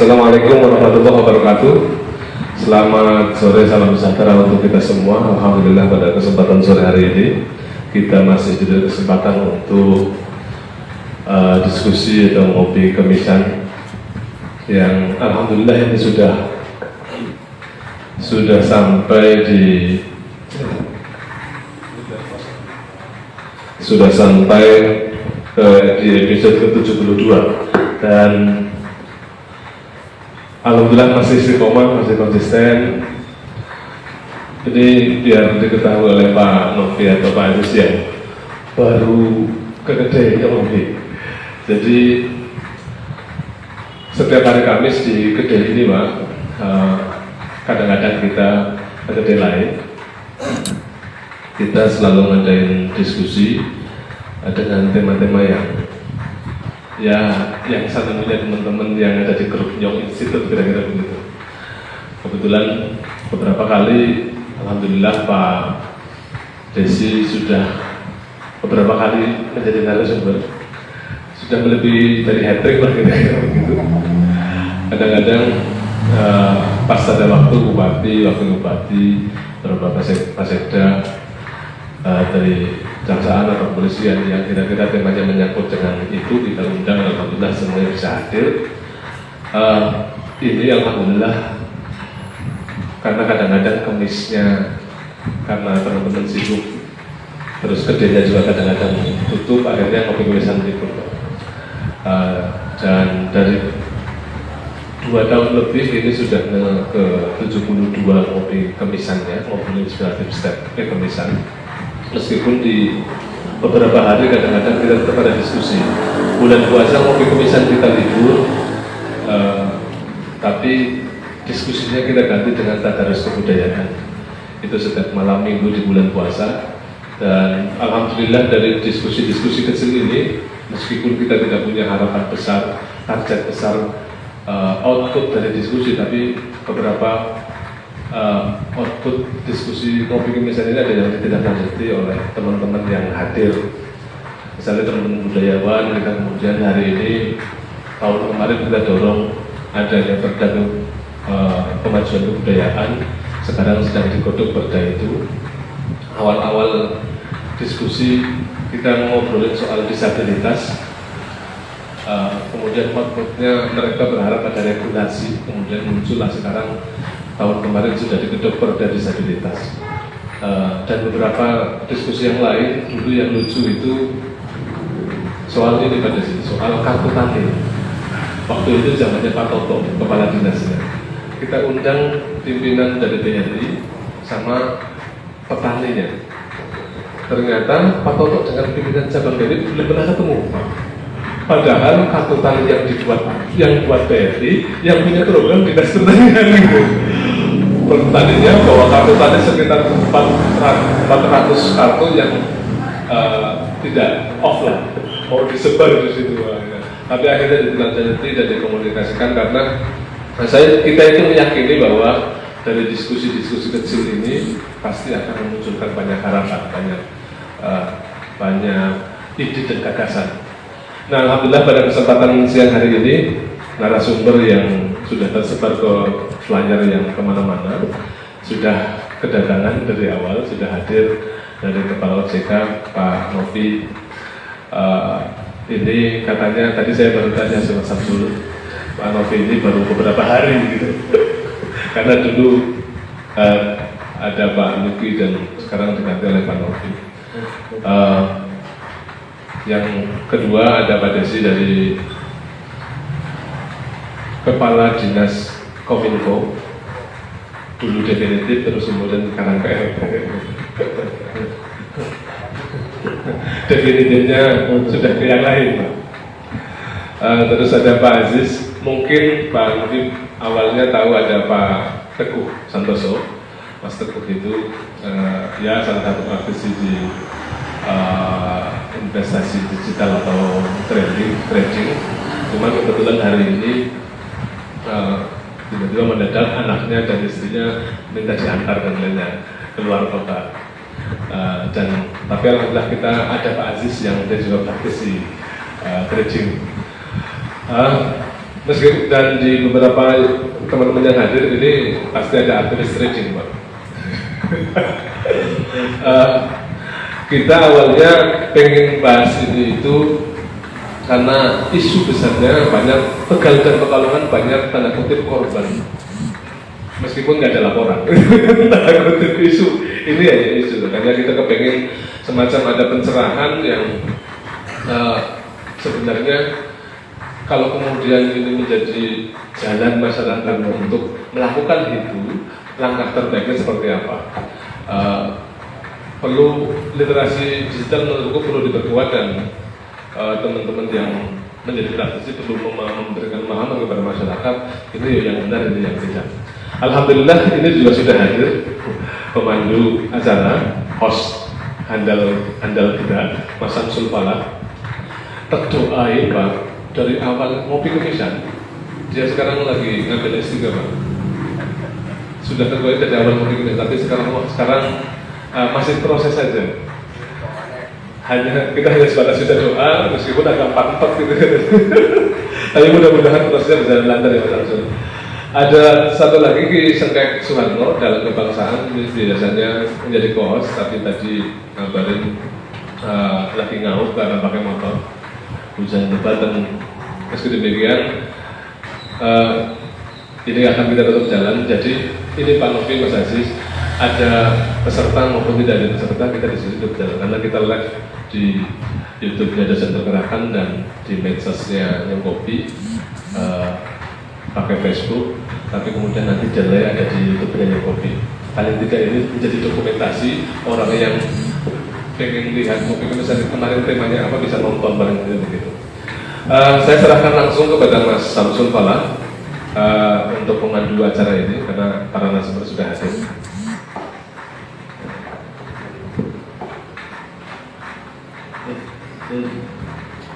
Assalamualaikum warahmatullahi wabarakatuh. Selamat sore, salam sejahtera untuk kita semua. Alhamdulillah pada kesempatan sore hari ini kita masih diberi kesempatan untuk diskusi atau ngopi kemisan yang alhamdulillah ini sudah sampai di di episode ke-72 dan alhamdulillah masih istiqomah, masih konsisten. Jadi biar diketahui oleh Pak Novi atau Pak Agus yang baru kegede ya Novi. Jadi setiap hari Kamis di kedai ini Pak, kadang-kadang kita ke kedai lain, kita selalu ngadain diskusi dengan tema-tema yang satunya teman-teman yang ada di grup Young Institute kira-kira begitu. Kebetulan beberapa kali alhamdulillah Pak Desi sudah beberapa kali menjadi narasumber, sudah melebihi dari hat-trick lah kira-kira begitu. Kadang-kadang pas ada wakil bupati, beberapa Sekda dari kejaksaan atau kepolisian yang kira-kira temanya menyangkut dengan itu kita undang, alhamdulillah semuanya bisa hadir. Ini alhamdulillah karena kadang-kadang Kamisnya karena teman-teman sibuk, terus kedainya juga kadang-kadang tutup, akhirnya kopi kemisan libur. Dan dari 2 tahun lebih ini sudah ke 72 kopi kemisannya, kopi inspiratif step kemisan. Meskipun di beberapa hari kadang-kadang kita tetap ada diskusi. Bulan puasa kopi kemisan kita libur, tapi diskusinya kita ganti dengan tadarus kebudayaan. Itu setiap malam minggu di bulan puasa. Dan alhamdulillah dari diskusi-diskusi kecil ini, meskipun kita tidak punya harapan besar, target besar, output dari diskusi, tapi beberapa output diskusi kopi kemisan ini ada yang ditindaklanjuti oleh teman-teman yang hadir. Misalnya teman-teman budayawan, kita kemudian hari ini tahun kemarin kita dorong adanya perda kemajuan kebudayaan, sekarang sedang digodok perda itu. Awal-awal diskusi kita ngobrolin soal disabilitas, kemudian outputnya mereka berharap ada regulasi, kemudian muncullah sekarang tahun kemarin sudah digodok perda disabilitas. Dan beberapa diskusi yang lain dulu yang lucu itu soal ini pada sini, soal kartu tani. Waktu itu zamannya Pak Toto, kepala dinasnya. Kita undang pimpinan dari BRI sama petaninya. Ternyata Pak Toto dengan pimpinan cabang BRI belum pernah ketemu. Padahal kartu tani yang buat BRI, yang punya program dinas pertanian gitu. Pertaniannya bahwa kartu tani sekitar 400 kartu yang tidak offline, mau disebar di situ. Tapi akhirnya ditindaklanjuti dan dikomunikasikan karena kita itu meyakini bahwa dari diskusi-diskusi kecil ini pasti akan memunculkan banyak harapan, banyak ide dan gagasan. Nah, alhamdulillah pada kesempatan siang hari ini narasumber yang sudah tersebar ke flyer yang kemana-mana sudah kedatangan dari awal, sudah hadir dari Kepala OJK Pak Novi. Ini katanya tadi saya baru tanya sama Samsul, Pak Novi ini baru beberapa hari gitu. Karena dulu ada Pak Nuki dan sekarang diganti oleh Pak Novi. Yang kedua ada Pak Desi dari Kepala Dinas Kominfo, dulu definitif terus kemudian sekarang PLT. Definitifnya sudah ke yang lain Pak. Terus ada Pak Aziz, mungkin Pak Nuki awalnya tahu ada Pak Teguh Santoso. Mas Teguh itu ya salah satu praktisi di investasi digital atau trading. Cuman kebetulan hari ini tiba-tiba mendadak anaknya dan istrinya minta diantar dan lainnya keluar kota. Tapi alhamdulillah kita ada Pak Aziz yang dia juga praktisi trading. Meskipun dan di beberapa teman-teman yang hadir ini pasti ada administrating, Pak. Kita awalnya pengen bahas ini itu karena isu besarnya banyak Tegal dan Pekalongan banyak tanda kutip korban, meskipun nggak ada laporan. Tanda kutip isu ini hanya isu, makanya kita kepengen semacam ada pencerahan yang sebenarnya kalau kemudian ini menjadi jalan masyarakat untuk melakukan itu, langkah terbaiknya seperti apa? Perlu literasi digital menurutku perlu diperkuat dan teman-teman yang menjadi praktisi perlu memberikan pemahaman kepada masyarakat ini yang benar, ini yang tidak. Alhamdulillah ini juga sudah hadir pemandu acara, host handal kita, Mas Samsul Falah. Terdoain Pak dari awal ngopi kemisan, dia sekarang lagi ngambil S3 Pak. Sudah terdoain dari awal ngopi kemisan, tapi sekarang masih proses saja. Kita hanya sebatas bisa doa, meskipun agak empat gitu. Tapi mudah-mudahan prosesnya berjalan lancar ya Mas Samsul. Ada satu lagi Ki Sengkek Suharno dalam kebangsaan, ini biasanya menjadi co-host, tapi tadi ngabarin lagi ngaup karena pakai motor, hujan lebat dan meski demikian ini akan kita tetap jalan. Jadi ini Pak Novi, Mas Aziz, ada peserta maupun tidak ada peserta, kita di sini tetap jalan karena kita live di YouTube-nya Dosen Pergerakan dan di medsosnya yang kopi pakai Facebook, tapi kemudian nanti jalan ada di YouTube-nya yang kopi. Paling tidak ini menjadi dokumentasi orang yang pengen lihat kopi misalnya kemarin temanya apa bisa nonton bareng gitu. Saya serahkan langsung kepada Mas Samsul Falah untuk memandu acara ini karena para narasumber sudah hadir.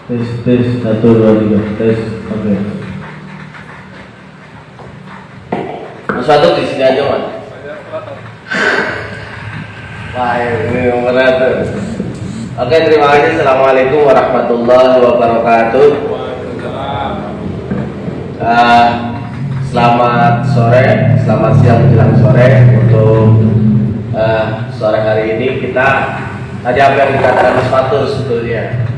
Tes 1 2 3 tes. Oke. Mas Fatuk di sini aja Mas. Wah ini operator. Oke, terima kasih. Assalamualaikum warahmatullahi wabarakatuh. Selamat sore, selamat siang menjelang sore. Untuk sore hari ini kita tadi apa yang dikatakan Mas Fatur sebetulnya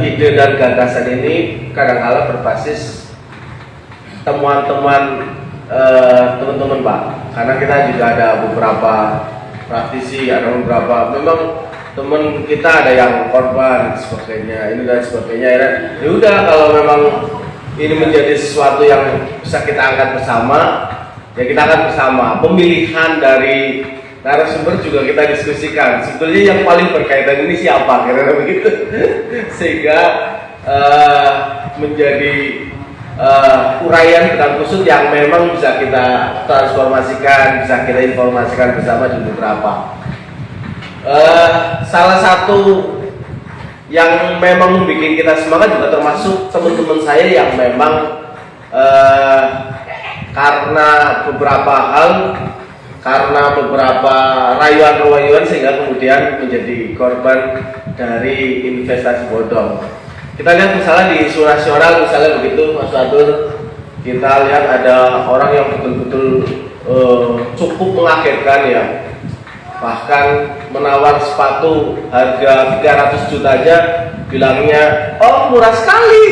ide dan gagasan ini kadang-kala berbasis temuan-temuan teman-teman Pak, karena kita juga ada beberapa praktisi, ada beberapa memang teman kita ada yang korban sebagainya, ini dan sebagainya. Ya udah, kalau memang ini menjadi sesuatu yang bisa kita angkat bersama, ya kita angkat bersama. Pemilihan dari narasumber juga kita diskusikan. Sebetulnya yang paling berkaitan ini siapa, kira-kira begitu, sehingga menjadi uraian benang kusut yang memang bisa kita transformasikan, bisa kita informasikan bersama di beberapa. Salah satu yang memang membuat kita semangat juga termasuk teman-teman saya yang memang karena beberapa hal, karena beberapa rayuan-rayuan sehingga kemudian menjadi korban dari investasi bodong. Kita lihat misalnya di isu nasional misalnya begitu Mas Fatur, kita lihat ada orang yang betul-betul cukup mengagetkan ya, bahkan menawar sepatu harga 300 juta aja bilangnya oh murah sekali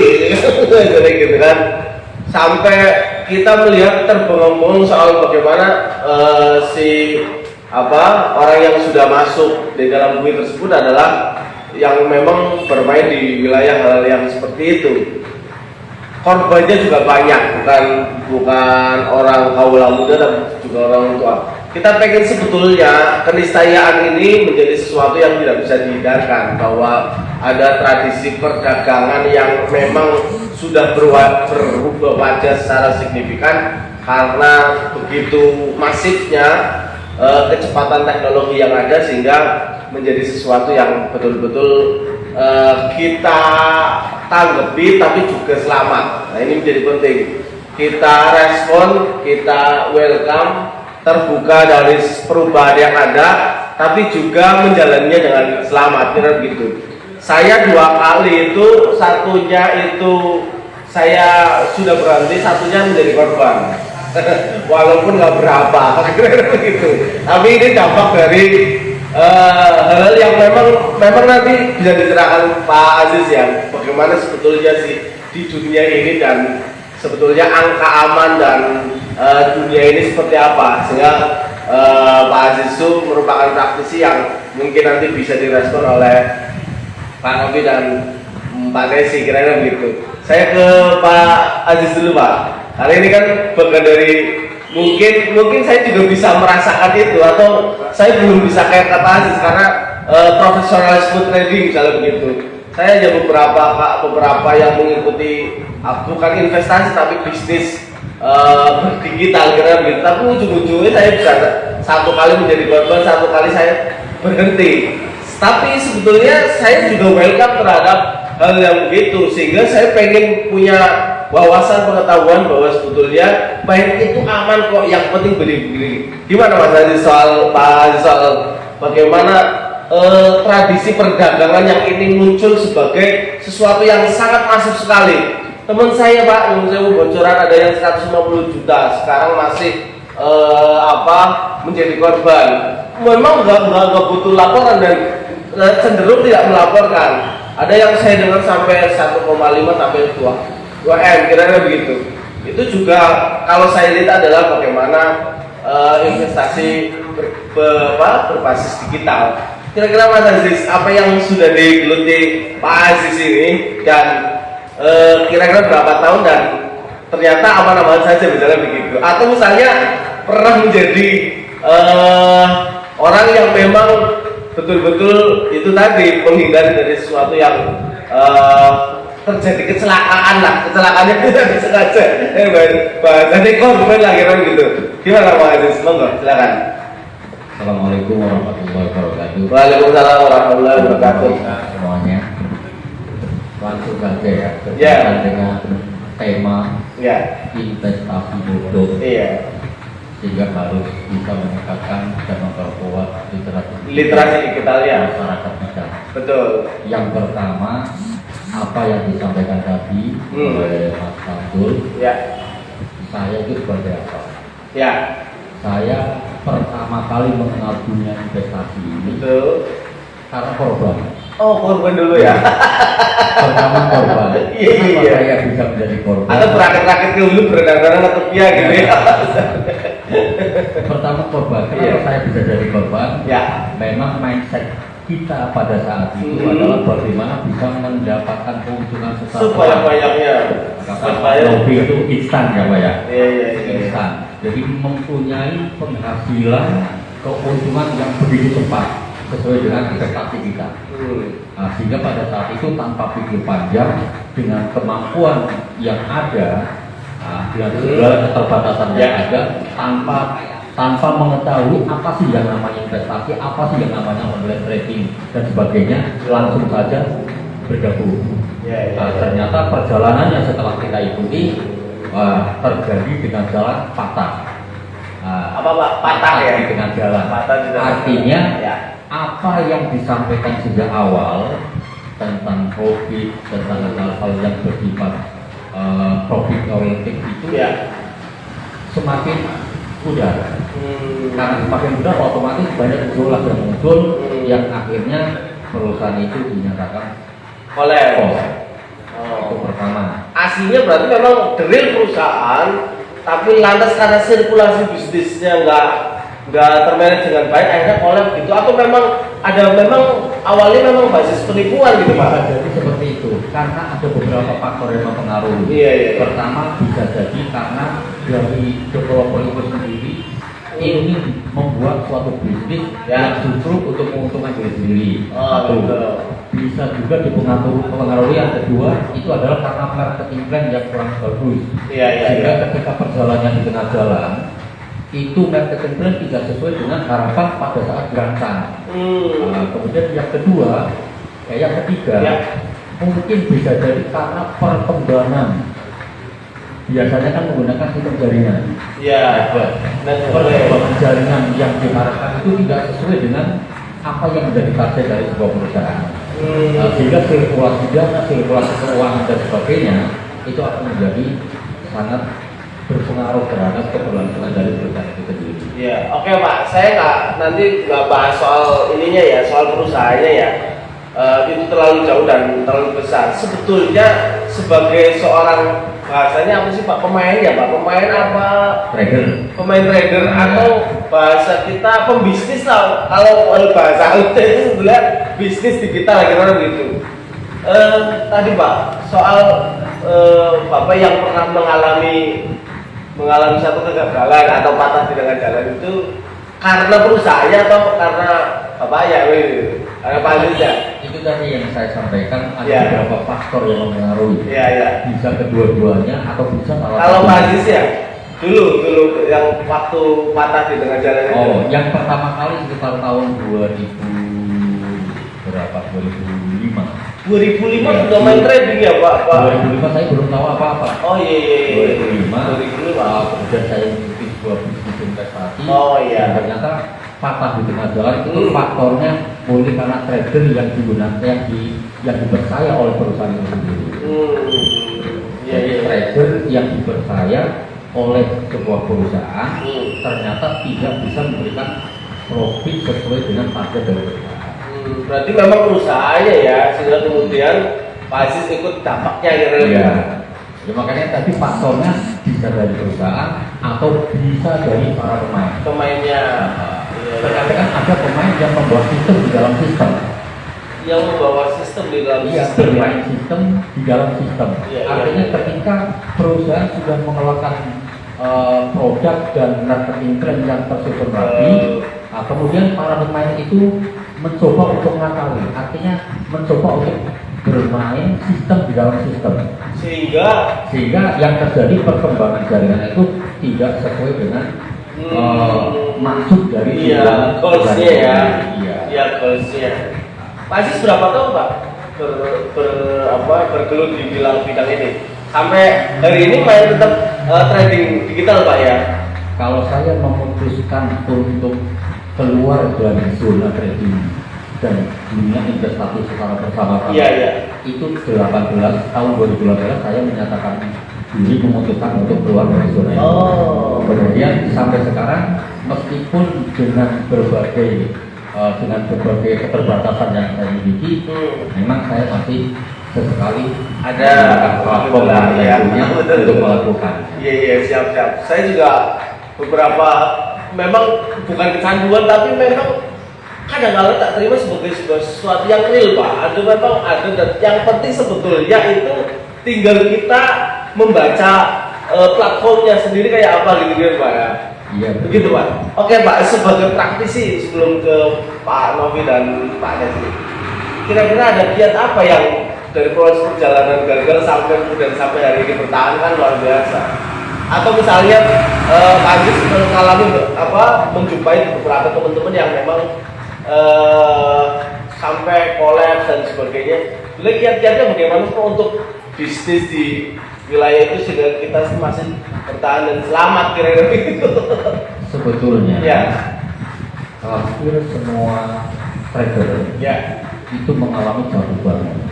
jadi gitu kan, sampai kita melihat terbengong-bengong soal bagaimana orang yang sudah masuk di dalam bumi tersebut adalah yang memang bermain di wilayah hal yang seperti itu. Korbannya juga banyak, bukan orang kaula muda dan juga orang tua. Kita pengen sebetulnya keniscayaan ini menjadi sesuatu yang tidak bisa dihindarkan, bahwa ada tradisi perdagangan yang memang sudah berubah wajah secara signifikan karena begitu masifnya kecepatan teknologi yang ada, sehingga menjadi sesuatu yang betul-betul kita tanggapi tapi juga selamat. Nah ini menjadi penting, kita respon, kita welcome, terbuka dari perubahan yang ada, tapi juga menjalannya dengan selamat, kira gitu. Saya 2 kali itu, satunya itu saya sudah berhenti, satunya menjadi korban. Walaupun nggak berapa, kira-kira begitu. Tapi ini dampak dari hal-hal yang memang nanti bisa dicerahkan Pak Aziz ya. Bagaimana sebetulnya sih di dunia ini dan sebetulnya angka aman dan dunia ini seperti apa, sehingga Pak Aziz itu merupakan praktisi yang mungkin nanti bisa direspon oleh Pak Novi dan Pak Desi, kira-kira begitu. Saya ke Pak Aziz dulu Pak. Hari ini kan bagian dari mungkin saya juga bisa merasakan itu, atau saya belum bisa kayak kata Aziz karena profesional food trading misalnya begitu. Saya ada beberapa yang mengikuti bukan investasi tapi bisnis digital kira begitu. Tapi ujung-ujungnya saya bisa satu kali menjadi korban, satu kali saya berhenti. Tapi sebetulnya saya juga welcome terhadap hal yang begitu, sehingga saya pengen punya wawasan pengetahuan bahwa sebetulnya baik itu aman kok, yang penting beli-beli. Gimana Mas Aziz soal bagaimana tradisi perdagangan yang ini muncul sebagai sesuatu yang sangat masif sekali. Teman saya Pak, yang saya bocoran ada yang 150 juta sekarang masih menjadi korban. Memang nggak butuh laporan dan cenderung tidak melaporkan. Ada yang saya dengar sampai 1,5 sampai 2M, kira-kira begitu. Itu juga kalau saya lihat adalah bagaimana investasi berbasis digital. Kira-kira Mas Aziz, apa yang sudah digeluti Pak Aziz ini dan kira-kira berapa tahun dan ternyata aman-aman saja misalnya begitu? Atau misalnya pernah menjadi orang yang memang betul-betul itu tadi menghindari dari sesuatu yang terjadi kecelakaannya tidak disengaja. Bahasanya korban lah kira gitu. Gimana Pak Aziz? Monggo silakan. Assalamualaikum warahmatullahi wabarakatuh. Waalaikumsalam warahmatullahi wabarakatuh. Semuanya langsung saja ya. Ya. Dengan tema Ya. investasi bodoh. Iya. Sehingga harus bisa meningkatkan dan memperkuat Literasi digitalnya. masyarakat kita. Betul. Yang pertama, apa yang disampaikan tadi oleh Mas Tanggul, Ya. saya itu sebagai apa? Ya. Saya pertama kali mengenal dunia investasi ini Betul. karena korban. Oh, korban dulu ya. Pertama korban. Iya, Kenapa iya. saya bisa menjadi korban? Atau berakit-rakit ke hulu berenang-renang atau pia gitu ya. Pertama korban. Kenapa Iya. saya bisa jadi korban? Ya. Memang mindset kita pada saat itu adalah bagaimana bisa mendapatkan keuntungan secara Sebanyak-banyaknya. Supaya. Lobby itu instan ya Pak ya? Iya, iya, iya. Instan. Jadi mempunyai penghasilan keuntungan yang begitu cepat sesuai dengan ekspektasi kita. Nah, sehingga pada saat itu tanpa pikir panjang, dengan kemampuan yang ada, dengan segala keterbatasan yang ada, tanpa mengetahui apa sih yang namanya investasi, apa sih yang namanya online trading dan sebagainya, langsung saja bergabung. Ya, ya, ya. Ternyata perjalanannya setelah kita ikuti terjadi dengan jalan patah. Apa Pak? Patah ya? Dengan jalan. Patah di dalam Artinya jalan. Ya. apa yang disampaikan sejak awal tentang profit, tentang hal-hal yang bersifat profit oriented itu Ya. semakin mudah. Karena semakin mudah otomatis banyak usulan yang muncul yang akhirnya perusahaan itu dinyatakan Oleh. Itu pertama. Aslinya berarti memang the real perusahaan, tapi lantas karena sirkulasi bisnisnya nggak termanage dengan baik, akhirnya collab gitu. Atau memang awalnya memang basis penipuan gitu Pak? Bisa jadi seperti itu karena ada beberapa faktor yang mempengaruhi. Iya. Pertama bisa jadi karena dari developer itu sendiri ingin membuat suatu bisnis yang justru untuk menguntungkan diri sendiri. Satu. Bisa juga dipengaruhi yang kedua itu adalah karena marketing plan yang kurang bagus. Iya. Sehingga ketika perjalanan di tengah jalan itu marketing plan tidak sesuai dengan harapan pada saat berangsang. Kemudian yang kedua, yang ketiga, Ya. mungkin bisa jadi karena perkembangan. Biasanya kan menggunakan sistem jaringan. Iya. Perkembangan jaringan yang diharapkan itu tidak sesuai dengan apa yang menjadi target dari sebuah perusahaan. Sehingga sirkulasi dana, sirkulasi keuangan dan sebagainya itu akan menjadi sangat berpengaruh terhadap keberlangsungan dari perusahaan itu sendiri. Ya, oke Pak. Saya nanti nggak bahas soal ininya ya, soal perusahaannya ya. Itu terlalu jauh dan terlalu besar. Sebetulnya sebagai seorang bahasanya apa sih Pak? Pemain ya Pak? Pemain apa? Trader. Pemain trader atau bahasa kita pembisnis lah. Kalau bahasa itu sebenarnya bisnis di kita lagi orang gitu. Tadi Pak, soal Bapak yang pernah mengalami satu kegagalan atau patah di tengah jalan itu karena perusahaannya atau karena Bapak ya? Karena Pak Aziz ya? Itu tadi yang saya sampaikan ada Ya. beberapa faktor yang mempengaruhi. Iya, iya. Bisa kedua-duanya atau bisa salah Kalau satu. Pak Aziz ya? Dulu yang waktu patah di tengah jalan itu. Oh, yang pertama kali sekitar tahun 2005. 2005 Ya, sudah main trading ya Pak? 2005 saya belum tahu apa-apa. Oh iya. 2005 kemudian saya mengikuti sebuah bisnis investasi. Oh iya. Dan ternyata patah di tengah jalan itu faktornya murni karena trader yang digunakan yang dipercaya oleh perusahaan itu sendiri. Iya. Trader yang dipercaya oleh sebuah perusahaan ternyata tidak bisa memberikan profit sesuai dengan target dari perusahaan. Berarti memang perusahaannya ya, sehingga kemudian Pak Aziz ikut dampaknya gitu. Iya. Ya, makanya tadi faktornya bisa dari perusahaan atau bisa dari para pemain. Pemainnya. Ternyata kan ada pemain yang membawa sistem di dalam sistem. Yang membawa sistem di dalam Iya, sistem. bermain sistem di dalam sistem. Iya, Artinya iya. ketika perusahaan sudah mengeluarkan produk dan marketing plan yang tersusun rapi, kemudian para pemain itu mencoba untuk mengakali, artinya mencoba untuk bermain sistem di dalam sistem, sehingga yang terjadi perkembangan jaringan itu tidak sesuai dengan maksud dari goalsnya ya. Iya. Iya, goalsnya. Pak Aziz berapa tahun Pak bergelut di bidang ini? Sampai hari ini main tetap trading digital Pak ya? Kalau saya memutuskan untuk keluar dari zona trading dan dunia investasi secara bersama-sama, itu tahun 2018 saya menyatakan diri memutuskan untuk keluar dari zona itu. Kemudian sampai sekarang meskipun dengan berbagai keterbatasan yang saya miliki, memang saya masih sesekali ada platform yang punya untuk melakukan. Iya, siap. Saya juga beberapa memang bukan kecanduan tapi memang kadang-kadang tak terima sebagai sesuatu yang real Pak. Ada dan yang penting sebetulnya itu tinggal kita membaca platformnya sendiri kayak apa gitu Pak ya. Iya, begitu Pak. Oke Pak, sebagai praktisi sebelum ke Pak Novi dan Pak Desi, kira-kira ada kiat apa yang dari proses perjalanan gagal sampai kemudian sampai hari ini bertahan kan luar biasa? Atau misalnya Pak Aziz mengalami menjumpai beberapa teman-teman yang memang sampai kolaps dan sebagainya. Bila kiat-kiatnya bagaimana untuk bisnis di wilayah itu sehingga kita masih bertahan dan selamat kira-kira begitu? Sebetulnya ya, hampir semua trader itu mengalami jatuh bangun.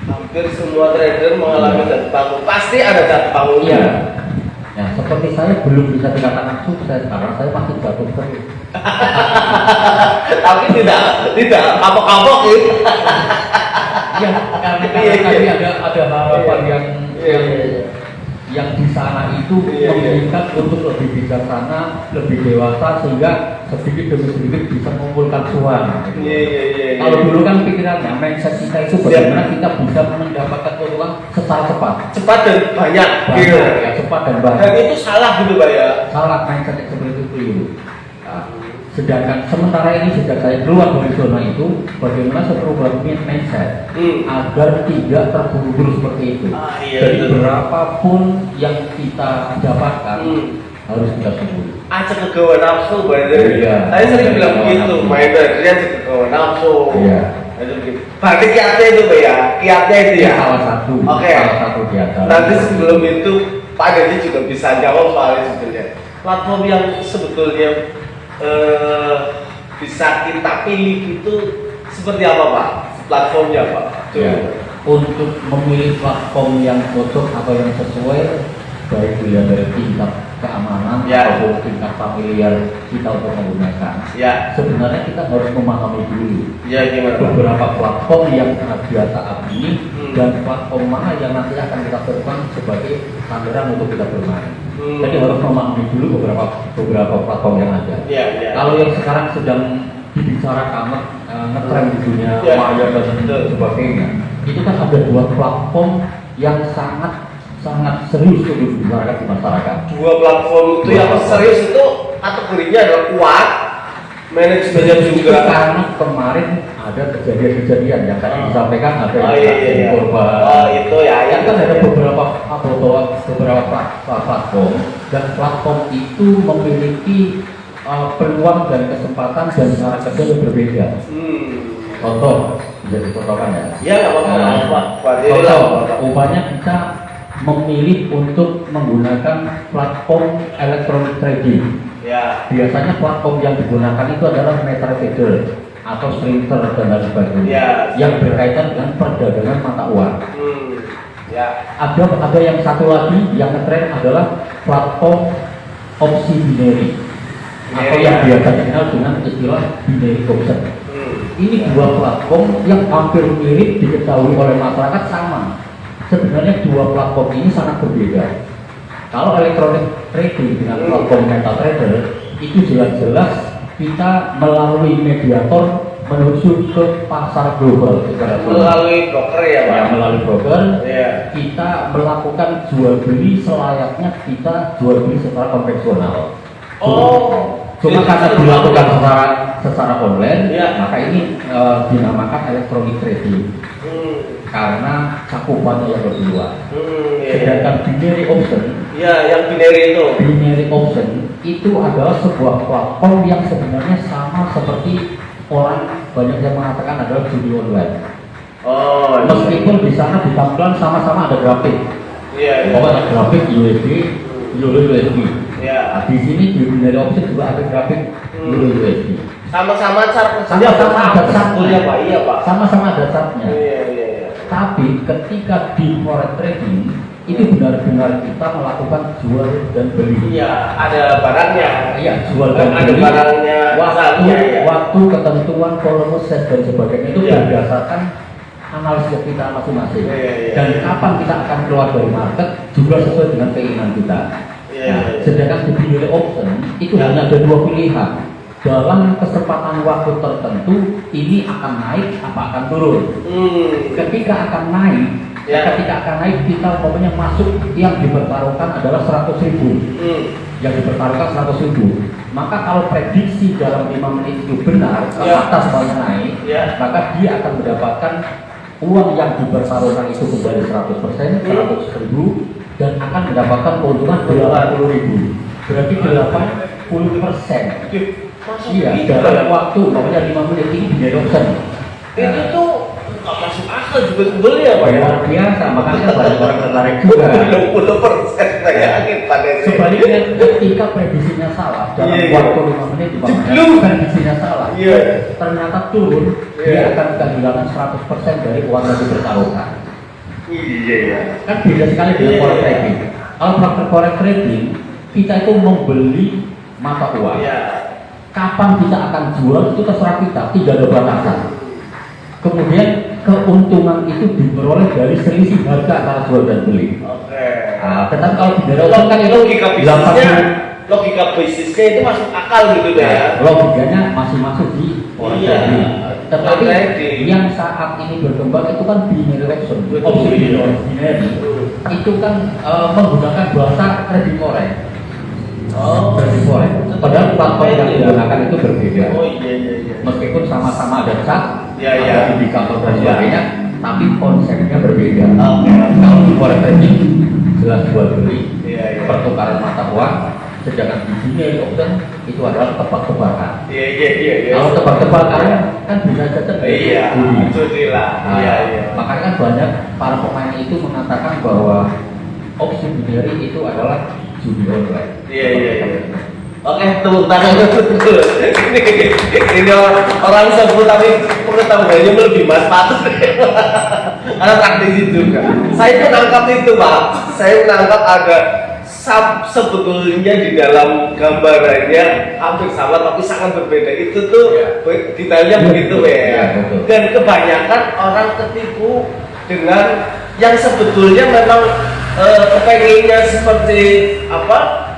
Hampir semua trader mengalami jatuh bangun. Pasti ada jatuh bangunnya. Iya. Ya, seperti saya belum bisa dikatakan sukses karena saya masih jatuh terus. Tapi tidak kapok-kapok gitu. Ya, karena tadi ada harapan yang di sana itu menginginkan untuk lebih bijaksana, lebih dewasa sehingga sedikit demi sedikit bisa mengumpulkan cuan. Kalau dulu kan pikirannya mindset kita itu bagaimana kita bisa mendapatkan keuntungan secara cepat dan banyak. Ya, cepat dan banyak. Dan itu salah gitu Pak ya? Salah, mindset seperti itu keliru. Sedangkan sementara ini sejak saya keluar dari zona itu, bagaimana saya berubah mindset agar tidak terburu-buru seperti itu. Jadi berapapun yang kita dapatkan harus kita syukuri. Kegawa nafsu berarti. Saya sering bilang begitu, main tradernya kegawa nafsu. Berarti kiatnya itu Pak ya? Kiatnya itu ya? Salah satu. Oke. Salah satu di antara. Nanti sebelum itu Pak Dedi juga bisa jawab soalnya sebetulnya. Platform yang sebetulnya bisa kita pilih itu seperti apa Pak? Platformnya Pak? Ya. untuk memilih platform yang cocok atau yang sesuai, baik dilihat dari tingkat keamanan ataupun tingkat familiar kita untuk menggunakan. Sebenarnya kita harus memahami dulu beberapa platform yang ada saat ini dan platform mana yang nanti akan kita temukan sebagai sandaran untuk kita bermain. Jadi harus memahami dulu beberapa platform yang ada. Kalau yang sekarang sedang dibicarakan ngetren di dunia maya dan sebagainya, itu kan ada dua platform yang sangat serius untuk dibicarakan di masyarakat. Dua platform itu yang serius itu kategorinya adalah kuat, manajemennya juga. Karena kemarin ada kejadian yang tadi disampaikan ada yang korban. Itu ya. Yang kan ada beberapa platform dan platform itu memiliki peluang dan kesempatan dan cara kerja yang berbeda. Contoh, bisa dicontohkan ya? Iya, nggak apa-apa. Contoh, umpamanya kita memilih untuk menggunakan platform electronic trading. Biasanya platform yang digunakan itu adalah MetaTrader atau Sprinter dan lain sebagainya, yang berkaitan dengan perdagangan mata uang. Ada yang satu lagi yang ngetren adalah platform opsi binary atau yang biasa dikenal dengan istilah binary option. Ini dua platform yang hampir mirip, diketahui oleh masyarakat sama. Sebenarnya dua platform ini sangat berbeda. Kalau electronic trading dengan platform MetaTrader itu jelas-jelas kita melalui mediator menuju ke pasar global melalui broker ya Pak? Melalui broker kita melakukan jual beli selayaknya kita jual beli secara konvensional. Cuma karena dilakukan secara online, maka ini dinamakan electronic trading karena cakupannya yang lebih luas. Sedangkan binary option, yang binary option itu adalah sebuah platform yang sebenarnya sama seperti orang banyak yang mengatakan adalah judi online. Meskipun di sana ditampilkan sama-sama ada grafik, ada grafik USD, Euro USD. Di sini di binary option juga ada grafik Euro USD. Sama-sama cara sama-sama ada chartnya, Pak. Iya Pak. Sama-sama ada chartnya. Tapi ketika di forex trading itu benar-benar kita melakukan jual dan beli. Ada barangnya. Jual dan ada beli. Barangnya. Waktu ketentuan volume set dan sebagainya itu berdasarkan analisis kita masing-masing. Dan kapan kita akan keluar dari market juga sesuai dengan keinginan kita. Sedangkan di binary option itu hanya ada dua pilihan. Dalam kesempatan waktu tertentu ini akan naik apa akan turun. Ketika akan naik kita umpamanya masuk yang dipertaruhkan adalah 100.000. Yang dipertaruhkan 100.000. Maka kalau prediksi dalam 5 menit itu benar, ke atas banyak naik, maka dia akan mendapatkan uang yang dipertaruhkan itu kembali 100%, 100.000 dan akan mendapatkan keuntungan 80.000. Berarti 80%. Dalam waktu pokoknya 5 menit ini binary option. Itu tuh nggak masuk akal juga sebetulnya Pak. Luar biasa, makanya banyak orang tertarik juga. 60% saya pada sebaliknya ketika prediksinya salah dalam waktu 5 menit prediksinya salah, ternyata turun, dia akan kehilangan 100% dari uang yang dipertaruhkan. Kan beda sekali dengan forex trading. Kalau praktek forex trading kita itu membeli mata uang. Kapan kita akan jual itu terserah kita, tidak ada batasan. Kemudian keuntungan itu diperoleh dari selisih harga antara jual dan beli. Tetapi kalau binary option kan itu logika bisnisnya itu masuk akal gitu ya. Logikanya masih masuk di forex trading. Tetapi yang saat ini berkembang itu kan binary option, opsi binary itu kan menggunakan bahasa trading forex. Trading forex. Padahal platform yang digunakan itu berbeda. Meskipun sama-sama ada chart, ada indikator dan sebagainya, tapi konsepnya berbeda. Kalau di forex trading jelas jual beli, pertukaran mata uang. Sedangkan di binary option itu adalah tebak-tebakan. Kalau tebak-tebakan kan bisa saja makanya kan banyak para pemain itu mengatakan bahwa opsi binary itu adalah judi online. Oke, tepuk tangan dulu. Ini orang sebut tapi pengetahuannya lebih mas patut. Karena praktisi juga. Saya menangkap itu Pak. Saya menangkap ada sebetulnya di dalam gambarannya hampir sama tapi sangat berbeda. Itu tuh detailnya begitu ya. Dan kebanyakan orang ketipu dengan yang sebetulnya memang kepengennya seperti apa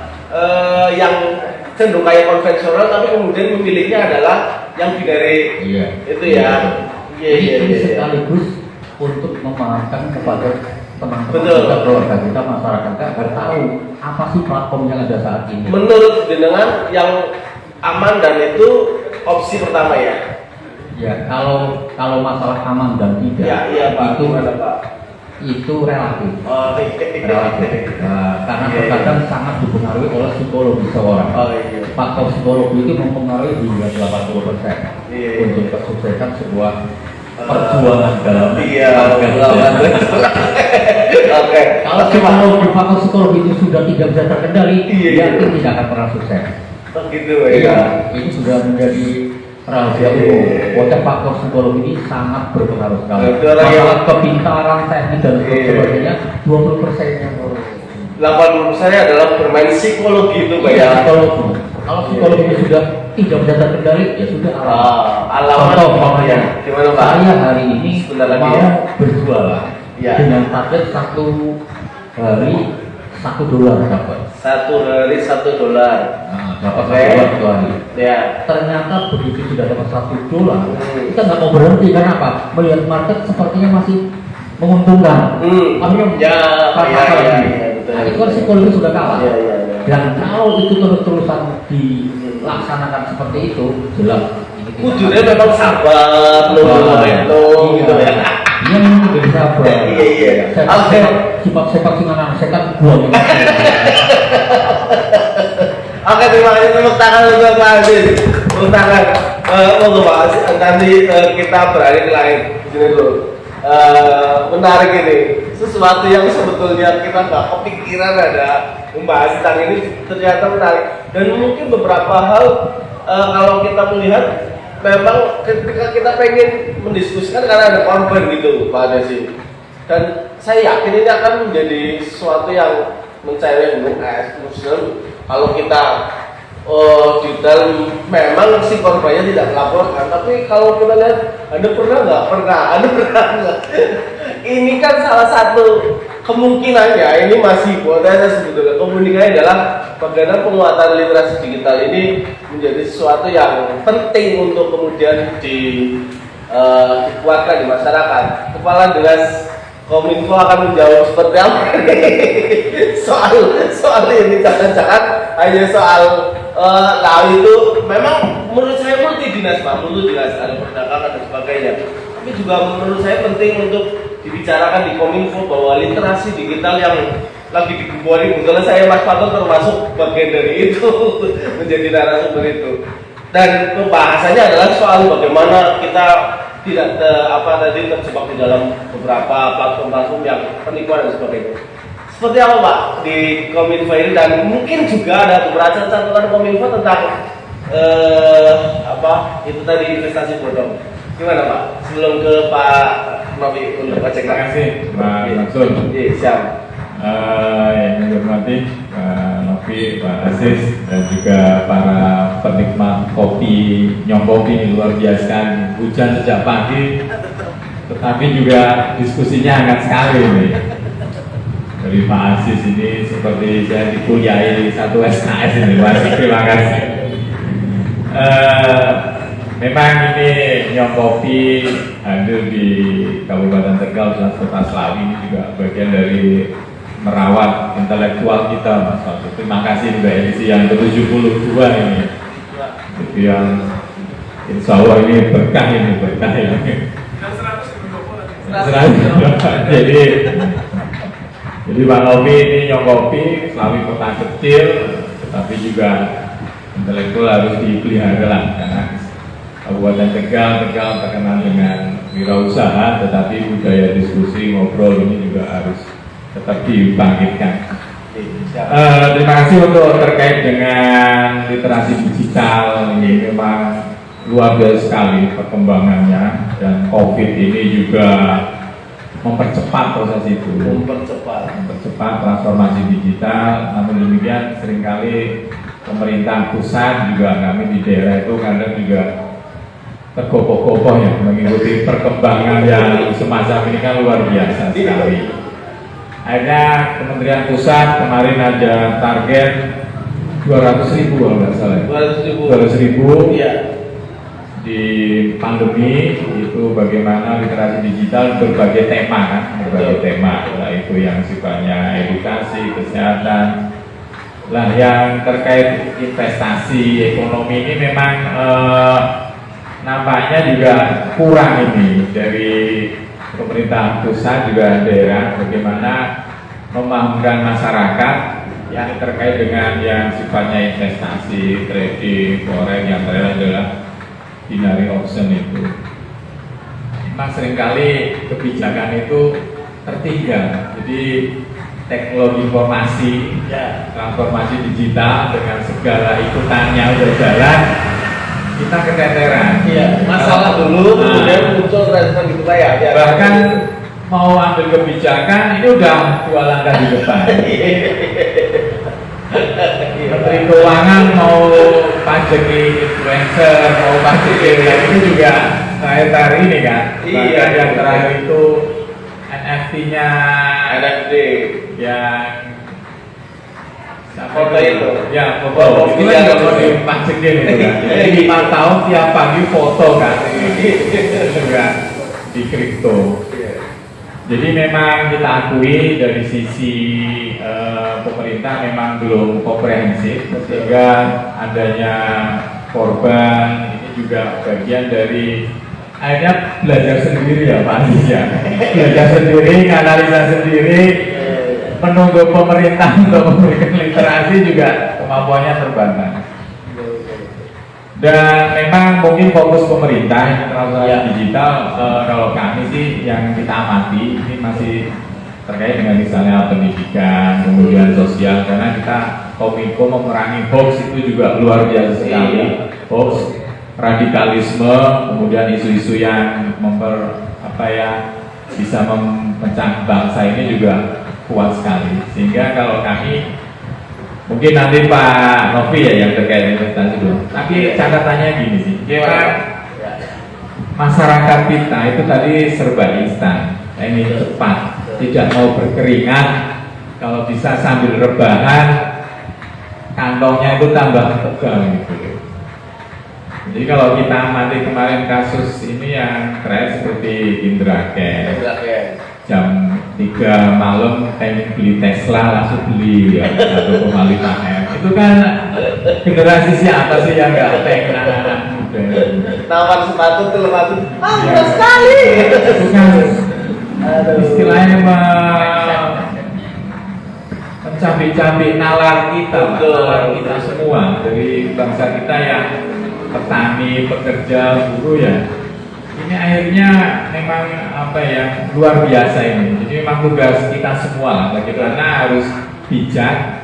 yang cenderung kayak konvensional tapi kemudian memilihnya adalah yang binary. Itu ya. Ini sekaligus untuk memahamkan kepada teman-teman kita, keluarga kita, masyarakat kita agar tahu apa sih platform yang ada saat ini. Menurut dengan yang aman dan itu opsi pertama ya. Ya, kalau masalah aman dan tidak, iya Pak. itu gimana, Pak? Itu relatif. Relatif. Karena terkadang sangat dipengaruhi oleh psikologi seorang. Faktor psikologi itu mempengaruhi hingga 80% untuk kesuksesan sebuah perjuangan dalam Oke. Kalau faktor psikologi itu sudah tidak bisa terkendali, yakin tidak akan pernah sukses. Begitu ya. Ini sudah menjadi rahasia umum. Faktor psikologi ini sangat berpengaruh sekali. Masalah kepintaran, teknik dan sebagainya 20%-nya. 80%-nya adalah bermain psikologi itu Pak ya. Psikologi. Kalau psikologi ini sudah tidak bisa terkendali, ya sudah alam. Contoh, gimana Pak? Saya hari ini mau berjualan dengan target satu hari $1 dapat. Satu hari $1. Dapat $1 hari. Ya. Ternyata begitu sudah dapat $1, kita nggak mau berhenti karena apa? Melihat market sepertinya masih menguntungkan. Nah, itu kan psikologi sudah kalah. Dan kalau itu terus-terusan dilaksanakan seperti itu, jelas. Kudunya memang sabar, momentum gitu ya. Iya, menjadi sabar. Iya. Sifat-sifat singanan setan gua. Oke, terima kasih, tepuk tangan untuk Pak Aziz. Tepuk tangan untuk Pak Aziz. Nanti kita beralih ke lain. Sini dulu. Menarik ini. Sesuatu yang sebetulnya kita nggak kepikiran ada membahas tentang ini ternyata menarik. Dan mungkin beberapa hal kalau kita melihat memang ketika kita pengen mendiskusikan karena ada korban gitu Pak Aziz. Dan saya yakin ini akan menjadi sesuatu yang mencairkan gunung es. Kalau kita detail memang si korbannya tidak melaporkan, tapi kalau kita lihat Anda pernah nggak? Ini kan salah satu kemungkinannya, ini masih hipotesa sebetulnya. Kemungkinannya adalah bagaimana penguatan literasi digital ini menjadi sesuatu yang penting untuk kemudian dikuatkan di masyarakat. Kepala Dinas Kominfo akan menjawab seperti apa soal ini, jangan-jangan hanya soal itu memang menurut saya multi dinas Pak, ada perdagangan dan sebagainya, tapi juga menurut saya penting untuk dibicarakan di Kominfo bahwa literasi digital yang lagi digembori, kebetulan saya Mas Pato termasuk bagian dari itu menjadi narasumber itu, dan pembahasannya adalah soal bagaimana kita tidak terjebak di dalam beberapa platform yang penipuan dan sebagainya. Seperti apa Pak di Kominfo ini, dan mungkin juga ada beberapa catatan Kominfo tentang itu tadi investasi bodong. Gimana Pak? Sebelum ke Pak Novi untuk cek. Terima kasih Pak Maksud. Iya, siap. Yang saya hormati Pak Novi, Pak Aziz, dan juga para penikmat kopi Nyongkopi, luar biasa. Hujan sejak pagi, tetapi juga diskusinya hangat sekali nih. Dari Pak Aziz ini seperti saya dikuliahi satu SKS ini. Terima kasih. Memang ini Nyongkopi hadir di Kabupaten Tegal, Kota Slawi, ini juga bagian dari merawat intelektual kita, Mas Faldo. Terima kasih juga edisi yang ke-72 ini. Itu yang insya Allah ini berkah ini. Jadi Pak Novi ini Nyongkopi, Slawi kota kecil, tetapi juga intelektual harus dipelihara lah, karena Kabupaten Tegal terkenal dengan wirausaha, tetapi budaya diskusi ngobrol ini juga harus tetap dibangkitkan. Terima kasih untuk terkait dengan yang literasi digital ini memang luar biasa sekali perkembangannya, dan COVID ini juga mempercepat proses itu, mempercepat transformasi digital. Namun demikian seringkali pemerintah pusat juga, kami di daerah itu kadang juga tergopoh-gopoh ya mengikuti perkembangan yang semacam ini, kan luar biasa sekali. Akhirnya Kementerian Pusat kemarin ada target 200.000 kalau nggak salah, 200.000 Iya. di pandemi itu bagaimana literasi digital berbagai tema kan, berbagai tema, itu yang sifatnya edukasi, kesehatan. Lah yang terkait investasi ekonomi ini memang nampaknya juga kurang ini dari pemerintah pusat juga daerah, bagaimana memahamkan masyarakat yang terkait dengan yang sifatnya investasi, trading, forex, yang terakhir adalah binary option itu. Memang seringkali kebijakan itu tertinggal. Jadi teknologi informasi, transformasi digital dengan segala ikutannya udah jalan, kita keteteran. Iya, masalah dulu, kemudian muncul respon gitu ya. Bahkan mau ambil kebijakan ini udah 2 langkah di depan. Menteri Keuangan mau pajaki influencer, mau pajaki itu juga terakhir hari ini kan. Bahkan yang terakhir itu NFT-nya NFT yang foto itu. Ya, foto. Itu kan juga mau dipajakin itu kan. Jadi 5 tahun tiap pagi foto kan. Itu juga di kripto. Jadi memang kita akui dari sisi pemerintah memang belum komprehensif, sehingga adanya korban ini juga bagian dari akhirnya belajar sendiri ya Pak Anies ya. Belajar sendiri, analisa sendiri, menunggu pemerintah untuk memberikan literasi juga kemampuannya terbatas. Dan memang mungkin fokus pemerintah yang transformasi digital, kalau kami sih yang kita amati ini masih terkait dengan misalnya pendidikan, kemudian sosial, karena kita kominfo memerangi hoax itu juga luar biasa sekali. Hoax, radikalisme, kemudian isu-isu yang bisa memecah bangsa ini juga kuat sekali. Sehingga kalau kami, mungkin nanti Pak Novi ya yang terkait investasi dulu. Tapi catatannya gini sih, masyarakat kita itu tadi serba instan, ini cepat, tidak mau berkeringat, kalau bisa sambil rebahan, kantongnya itu tambah tegal gitu. Jadi kalau kita amati kemarin kasus ini yang terakhir seperti Indra Kents, jam 3 malam pengen beli Tesla langsung beli ya 1,5 M. Itu kan generasi siapa sih yang nggak pengen anak-anak muda? Nawar sepatu tuh murah sekali. Itu kan istilahnya mencabik-cabik nalar kita, nalar kita semua dari bangsa kita yang petani, pekerja, buruh ya. Ini akhirnya memang luar biasa ini. Jadi memang tugas kita semua lah, bagaimana harus bijak,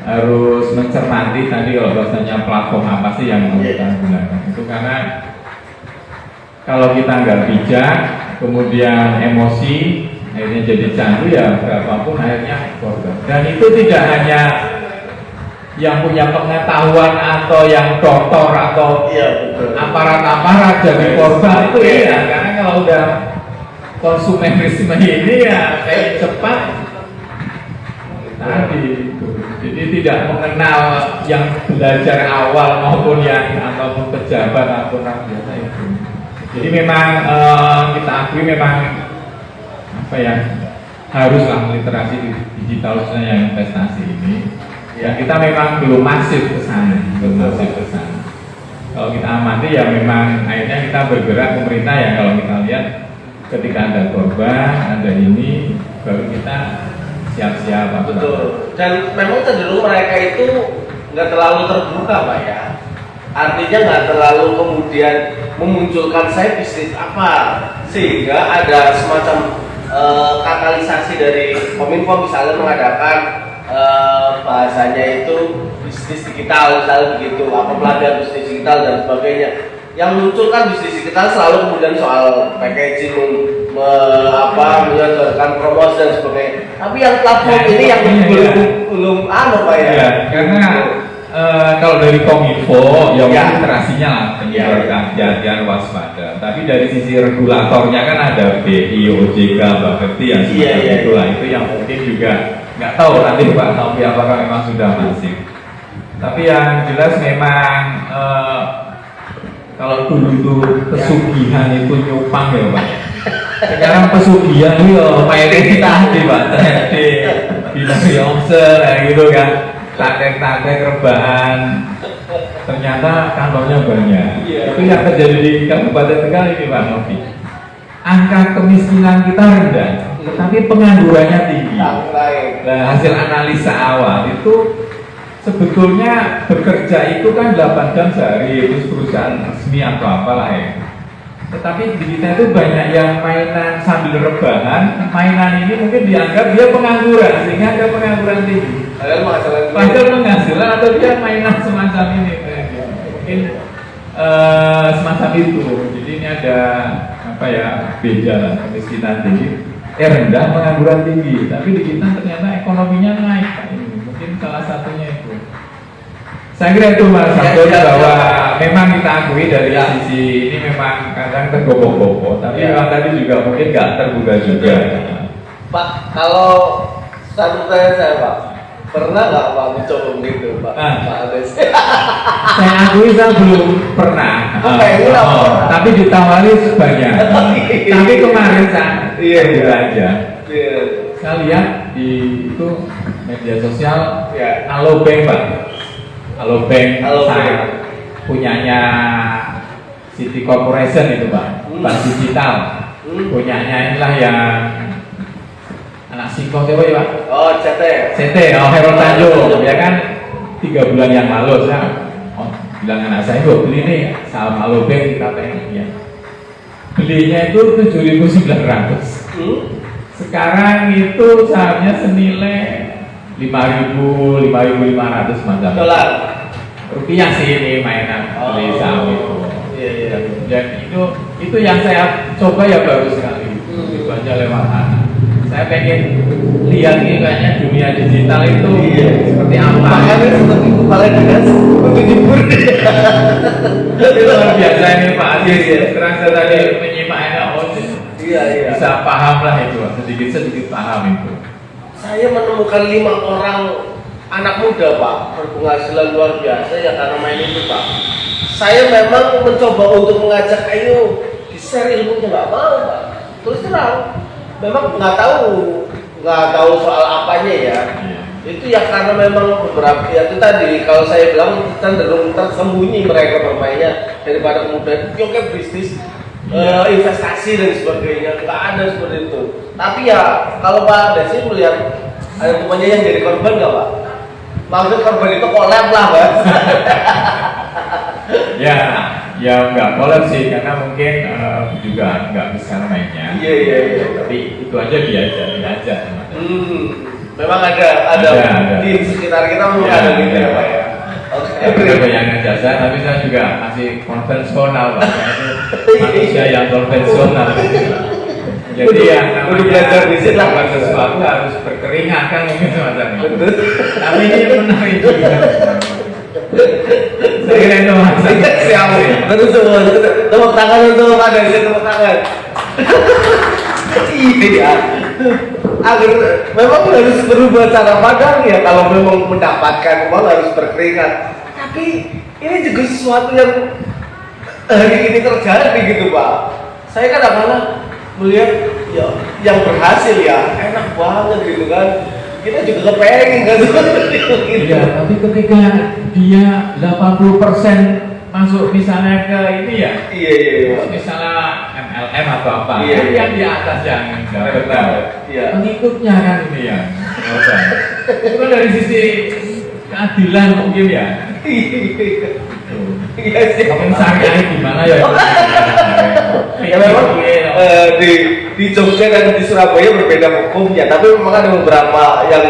harus mencermati tadi kalau bahasanya platform apa sih yang mau kita gunakan. Itu karena kalau kita nggak bijak, kemudian emosi, akhirnya jadi candu ya berapapun akhirnya korban. Dan itu tidak hanya yang punya pengetahuan atau yang doktor atau aparat-aparat jadi korban itu ya, karena kalau udah konsumerisme ini ya kayak cepat tadi itu. Jadi tidak mengenal yang belajar awal maupun yang ataupun pejabat ataupun orang biasa itu. Jadi memang kita akui memang haruslah literasi digital khususnya yang investasi ini. Ya kita memang belum masif ke sana, Kalau kita amati ya memang akhirnya kita bergerak pemerintah ya, kalau kita lihat ketika ada korban, ada ini baru kita siap-siap. Betul. Dan memang cenderung mereka itu nggak terlalu terbuka Pak ya. Artinya nggak terlalu kemudian memunculkan saya bisnis apa, sehingga ada semacam katalisasi dari Kominfo misalnya mengadakan bahasanya itu bisnis digital misalnya begitu, apa pelatihan bisnis digital dan sebagainya. Yang muncul kan bisnis digital selalu kemudian soal packaging, menyodorkan promosi dan sebagainya. Tapi yang platform ini yang belum Pak ya. Ya, karena kalau dari Kominfo ya mungkin literasinya lah penyebaran hati-hatian waspada. Tapi dari sisi regulatornya kan ada BI, OJK, Bapepti yang semacam itulah. Itu yang mungkin juga nggak tahu nanti Pak Novi apakah memang sudah masif. Tapi yang jelas memang kalau dulu itu pesugihan itu nyupang ya Pak. Sekarang pesugihan itu mainnya kita hati Pak. Tadi binari omsel kayak gitu kan. Takek-takek rebahan, ternyata kantornya banyak. Itu yang terjadi di Kabupaten Tegal ini Pak Novi. Angka kemiskinan kita rendah, tetapi penganggurannya tinggi. Nah, hasil analisa awal itu sebetulnya bekerja itu kan 8 jam sehari, itu perusahaan resmi atau apalah ya. Tetapi di kita itu banyak yang mainan sambil rebahan. Mainan ini mungkin dianggap dia pengangguran, sehingga ada pengangguran tinggi. Padahal penghasilan atau dia mainan semacam ini, mungkin semacam itu. Jadi ini ada apa ya, beda lah, kemiskinan tinggi, rendah, pengangguran tinggi. Tapi di kita ternyata ekonominya naik. Ini mungkin salah satunya itu. Saya kira itu Mas Abdul, bahwa memang kita akui dari sisi ini memang kadang tergopoh-gopoh, tapi memang tadi juga mungkin nggak terbuka juga. Pak, kalau satu saya Pak, pernah nggak Pak mencoba begitu Pak? Pak Ades. Saya akui saya belum pernah. Tapi ditawari sebanyak. Tapi kemarin saya terbuka aja. Saya lihat di itu media sosial, Alobank Pak. Alobank saya punyanya City Corporation itu Pak, Bank Digital. Punyanya inilah yang anak singkong siapa ya Pak? Oh, CT, Herol Tanjung, ya kan 3 bulan yang lalu saya bilang anak saya beli nih saham Alobank, katanya ya. Belinya itu 7.900. Sekarang itu sahamnya senilai 5.000, 5.500 macam. Dolar. Rupiah sih ini mainan beli saham itu. Iya. Dan itu yang saya coba ya bagus sekali. Itu aja lewat sana. Saya pengen lihat nih kayaknya dunia digital itu seperti apa. Makanya seperti kepala dinas untuk jibur. Itu luar biasa ini Pak Aziz. Terang saya tadi menyimak enak. Iya. Bisa paham lah itu, sedikit paham itu. Saya menemukan 5 orang anak muda Pak, berpenghasilan luar biasa ya karena main itu Pak. Saya memang mencoba untuk mengajak, ayo di-share ilmunya, nggak mau Pak. Terus terang, memang nggak tahu soal apanya ya. Itu ya karena memang beberapa ya itu tadi kalau saya bilang cenderung tersembunyi mereka bermainnya daripada kemudian yoke bisnis. Investasi dan sebagainya, nggak ada seperti itu. Tapi ya kalau Pak Desi melihat ada temannya yang jadi korban nggak Pak? Maksud korban itu collab lah Pak. ya nggak collab sih karena mungkin juga nggak besar mainnya. Iya. Tapi itu aja dia aja. Memang ada. Di sekitar kita memang ada gitu ya Pak ya. Saya banyak jasa, tapi saya juga masih konvensional Pak. Manusia yang konvensional. Jadi yang namanya melakukan sesuatu harus berkeringat kan mungkin semacam itu. Tapi ini menarik juga. Saya kira itu maksudnya siapa ya? Betul semua. Tepuk tangan untuk Pak Desi, tepuk tangan. Iya. Agar memang harus berubah cara pandang ya kalau memang mendapatkan uang harus berkeringat. Tapi ini juga sesuatu yang hari ini terjadi gitu Pak. Saya kadang-kadang melihat ya yang berhasil ya enak banget gitu kan. Kita juga kepengen kan seperti itu. Iya, tapi ketika dia 80% masuk misalnya ke ini ya. Iya. Misalnya MLM atau apa. Iya. Yang di atas yang dapat. Iya. Pengikutnya kan ini ya. Itu kan dari sisi keadilan mungkin ya. Iya sih. Mungkin syariahnya gimana ya? Ya memang di di Jogja dan di Surabaya berbeda hukumnya, tapi memang ada beberapa yang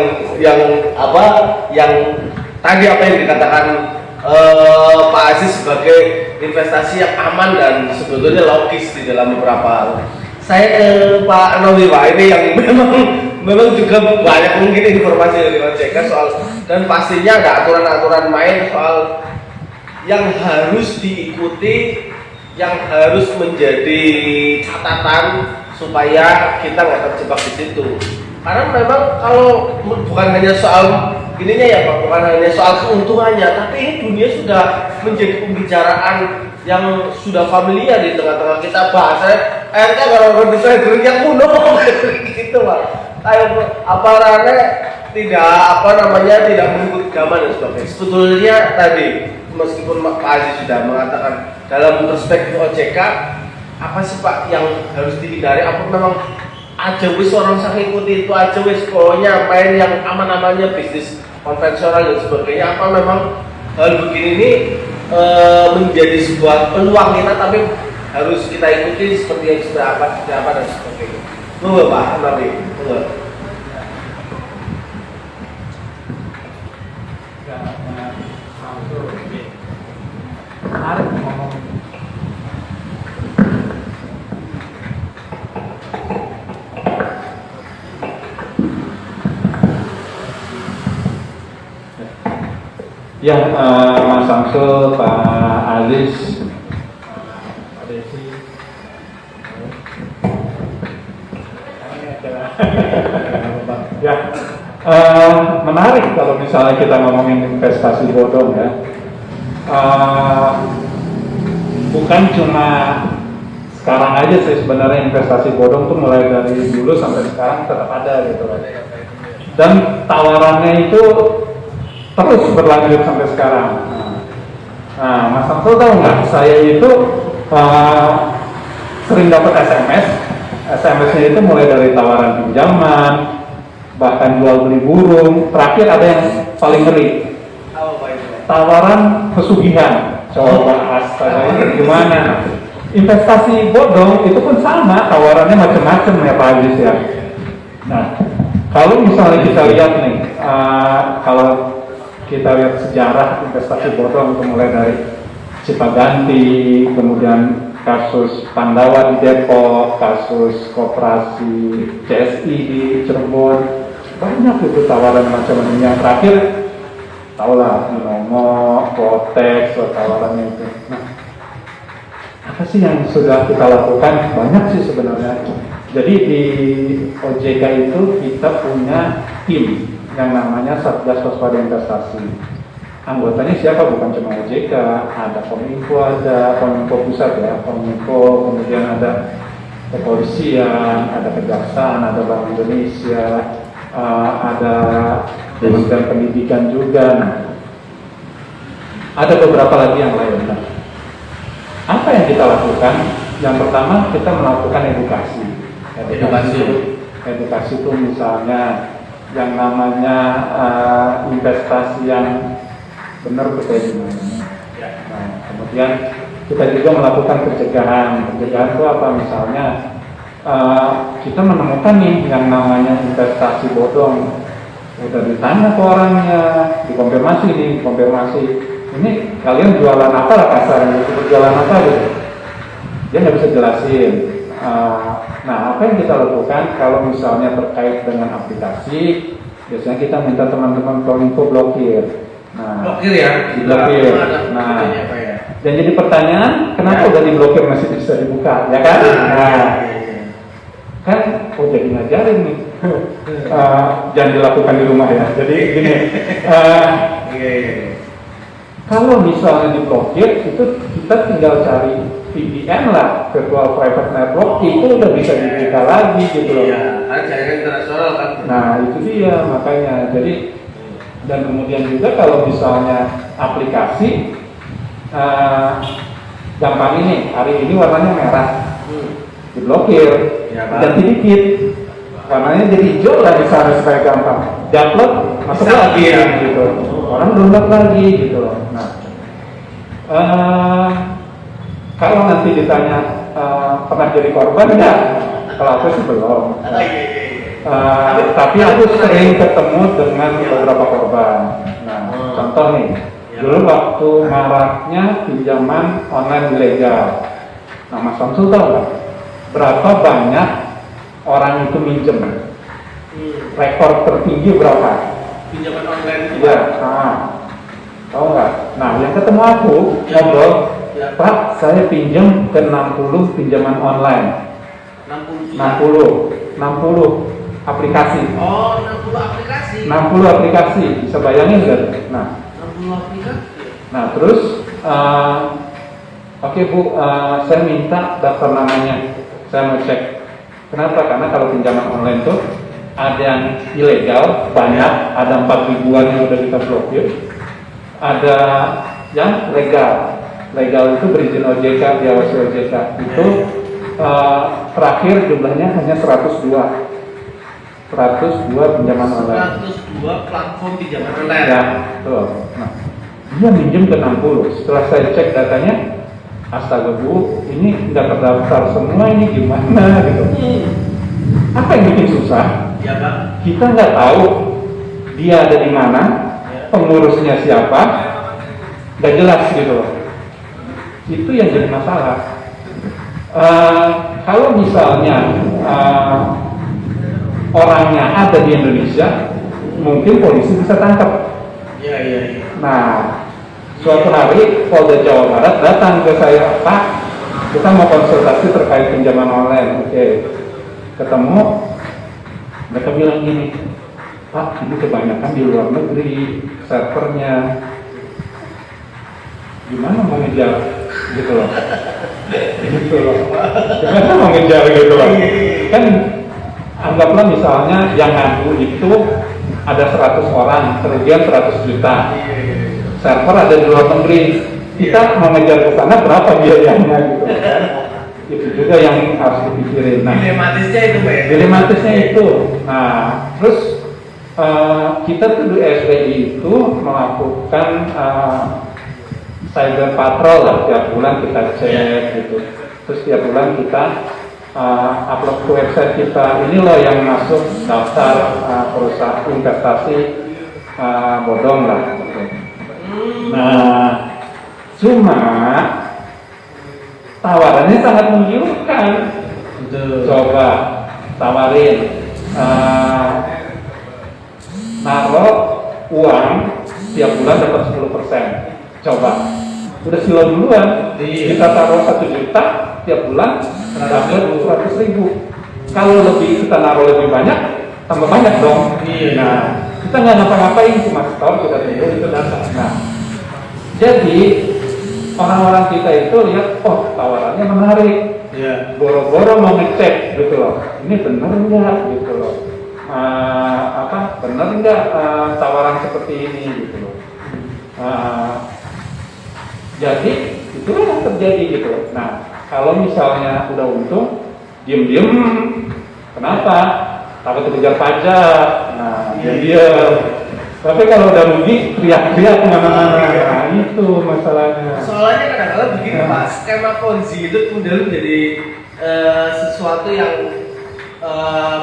tadi apa yang dikatakan Pak Aziz sebagai investasi yang aman dan sebetulnya logis di dalam beberapa hal. Saya ke Pak Novi, Pak, ini yang memang juga banyak mungkin informasi dari OJK soal, dan pastinya ada aturan-aturan main soal yang harus diikuti, yang harus menjadi catatan supaya kita nggak terjebak di situ. Karena memang kalau bukan hanya soal ininya ya Pak, bukan hanya soal keuntungannya, tapi ini dunia sudah menjadi pembicaraan yang sudah familiar di tengah-tengah kita. Bahasa kalau di trader yang kuno gitu Pak. Kayak apa namanya tidak mengikuti zaman dan sebagainya. Sebetulnya tadi meskipun Pak Aziz sudah mengatakan dalam perspektif OJK, apa sih Pak yang harus dihindari? Apa memang aja wis orang sang ikuti itu aja wis, pokoknya main yang aman-amannya bisnis konvensional dan sebagainya? Apa memang hal begini ini menjadi sebuah peluang kita, tapi harus kita ikuti seperti yang sudah apa dan sebagainya? Monggo Pak Nabi, monggo. Menarik ngomong. Ya, Mas Samsul, Pak Aziz, Pak Desi. Ya, menarik kalau misalnya kita ngomongin investasi bodong ya. Bukan cuma sekarang aja sih sebenarnya investasi bodong tuh mulai dari dulu sampai sekarang tetap ada gitu. Dan tawarannya itu terus berlanjut sampai sekarang. Nah, Mas Samsul tahu nggak? Saya itu sering dapat SMS. SMS-nya itu mulai dari tawaran pinjaman, bahkan jual beli burung. Terakhir ada yang paling ngeri, tawaran pesugihan. Coba astaga, ini gimana? Investasi bodong itu pun sama, tawarannya macam-macam ya Pak Aziz ya. Nah, kalau misalnya kita lihat nih, kalau kita lihat sejarah investasi bodong itu mulai dari Cipaganti, kemudian kasus Pandawa di Depok, kasus koperasi CSI di Cirebon, banyak itu tawaran macam-macam. Yang terakhir tahulah Binomo, Quotex, tawarannya itu. Nah, apa sih yang sudah kita lakukan? Banyak sih sebenarnya. Jadi di OJK itu kita punya tim yang namanya Satgas Waspada Investasi. Anggotanya siapa? Bukan cuma OJK, ada Kominfo, ada Kominfo Pusat ya, Kominfo, kemudian ada kepolisian, ada kejaksaan, ada Bank Indonesia, ada Kementerian Pendidikan juga. Nah, ada beberapa lagi yang lain. Nah, apa yang kita lakukan? Yang pertama kita melakukan edukasi. Edukasi itu misalnya yang namanya investasi yang benar itu kayak gimana. Nah, kemudian kita juga melakukan pencegahan. Pencegahan itu apa? Misalnya kita menemukan nih yang namanya investasi bodong. Udah ditanya ke orangnya, dikonfirmasi. Ini kalian jualan apa lah kasarnya? Jualan apa gitu? Dia nggak bisa jelasin. Nah, apa yang kita lakukan kalau misalnya terkait dengan aplikasi, biasanya kita minta teman-teman Kominfo blokir. Nah, blokir ya? Diblokir. Nah, dan jadi pertanyaan, kenapa udah diblokir masih bisa dibuka, ya kan? Nah, kan, jadi ngajarin nih. Jangan dilakukan di rumah ya. Jadi gini, kalau misalnya diblokir, itu kita tinggal cari VPN lah, virtual private network, itu udah bisa dibuka lagi gitu loh. Iya, kan jaringan internasional kan. Nah, itu dia makanya. Jadi dan kemudian juga kalau misalnya aplikasi gampang ini, hari ini warnanya merah, diblokir, ganti dikit, warnanya jadi hijau lah misalnya supaya gampang. Download masuk lagi ya, gitu. Orang download lagi gitu loh. Nah, kalau nanti ditanya pernah jadi korban enggak? Kalau aku sih belum. Oh, iya, iya, iya. Tapi aku sering ketemu dengan beberapa korban. Nah, contoh nih, dulu waktu maraknya pinjaman online ilegal. Nah, Mas Samsul tahu nggak berapa banyak orang itu minjem? Rekor tertinggi berapa? Pinjaman online itu. Iya, tahu nggak? Nah, yang ketemu aku ngobrol, Pak, saya pinjam ke 60 pinjaman online. 60 aplikasi. Oh, 60 aplikasi. 60 aplikasi, bisa bayangin nggak? Nah, 60 aplikasi. nah terus, oke Bu, saya minta daftar namanya, saya mau cek. Kenapa? Karena kalau pinjaman online tuh ada yang ilegal banyak, ada 4 ribuan yang udah kita blokir, ada yang legal. Legal itu berizin OJK, diawasi OJK. Itu terakhir jumlahnya hanya 102 pinjaman online. 102 platform pinjaman online. Ya, betul. Nah, dia minjem ke 60. Setelah saya cek datanya, astaga Bu, ini nggak terdaftar semua, ini gimana gitu. Apa yang bikin susah? Ya Bang. Kita nggak tahu dia ada di mana, pengurusnya siapa, nggak jelas gitu loh. Itu yang jadi masalah. Kalau misalnya orangnya ada di Indonesia, mungkin polisi bisa tangkap. Iya. Nah, suatu hari Polda Jawa Barat datang ke saya, Pak, kita mau konsultasi terkait pinjaman online. Oke, ketemu, mereka bilang gini, Pak, ini kebanyakan di luar negeri, servernya, gimana mau ngejar, gitu loh, gimana mau ngejar gitu loh, kan anggaplah misalnya yang ngadu itu ada 100 orang, kerugian 100 juta, server ada di luar negeri, kita mau ngejar ke sana berapa biayanya gitu kan? Itu juga yang harus dipikirin. Nah, Dilematisnya itu Pak ya? dilematisnya itu. Nah, terus kita tuh di SBI itu melakukan cyber patrol lah, tiap bulan kita cek gitu. Terus tiap bulan kita upload ke website kita, ini loh yang masuk daftar perusahaan investasi bodong lah. Nah, cuma tawarannya sangat menggiurkan. Coba tawarin naruh uang tiap bulan dapat 10%. Coba, udah silo duluan. Kita taruh 1 juta tiap bulan dapat 100.000. Kalau lebih kita naruh lebih banyak, tambah banyak dong. Nah, kita nggak ngapa-ngapain, cuma setahun kita tunggu itu datang. Nah, jadi orang-orang kita itu lihat, oh tawarannya menarik, boro-boro mau ngecek gitu loh, ini benar nggak gitu loh, benar nggak tawaran seperti ini gitu loh. Jadi itulah yang terjadi gitu loh. Nah, kalau misalnya udah untung, diem-diem, kenapa? Takut dikejar pajak, nah diem-diem. Tapi kalau udah rugi, teriak-teriak kemana-mana. Nah, itu masalahnya. Soalnya kadang-kadang begini Pak, skema Ponzi itu kemudian menjadi sesuatu yang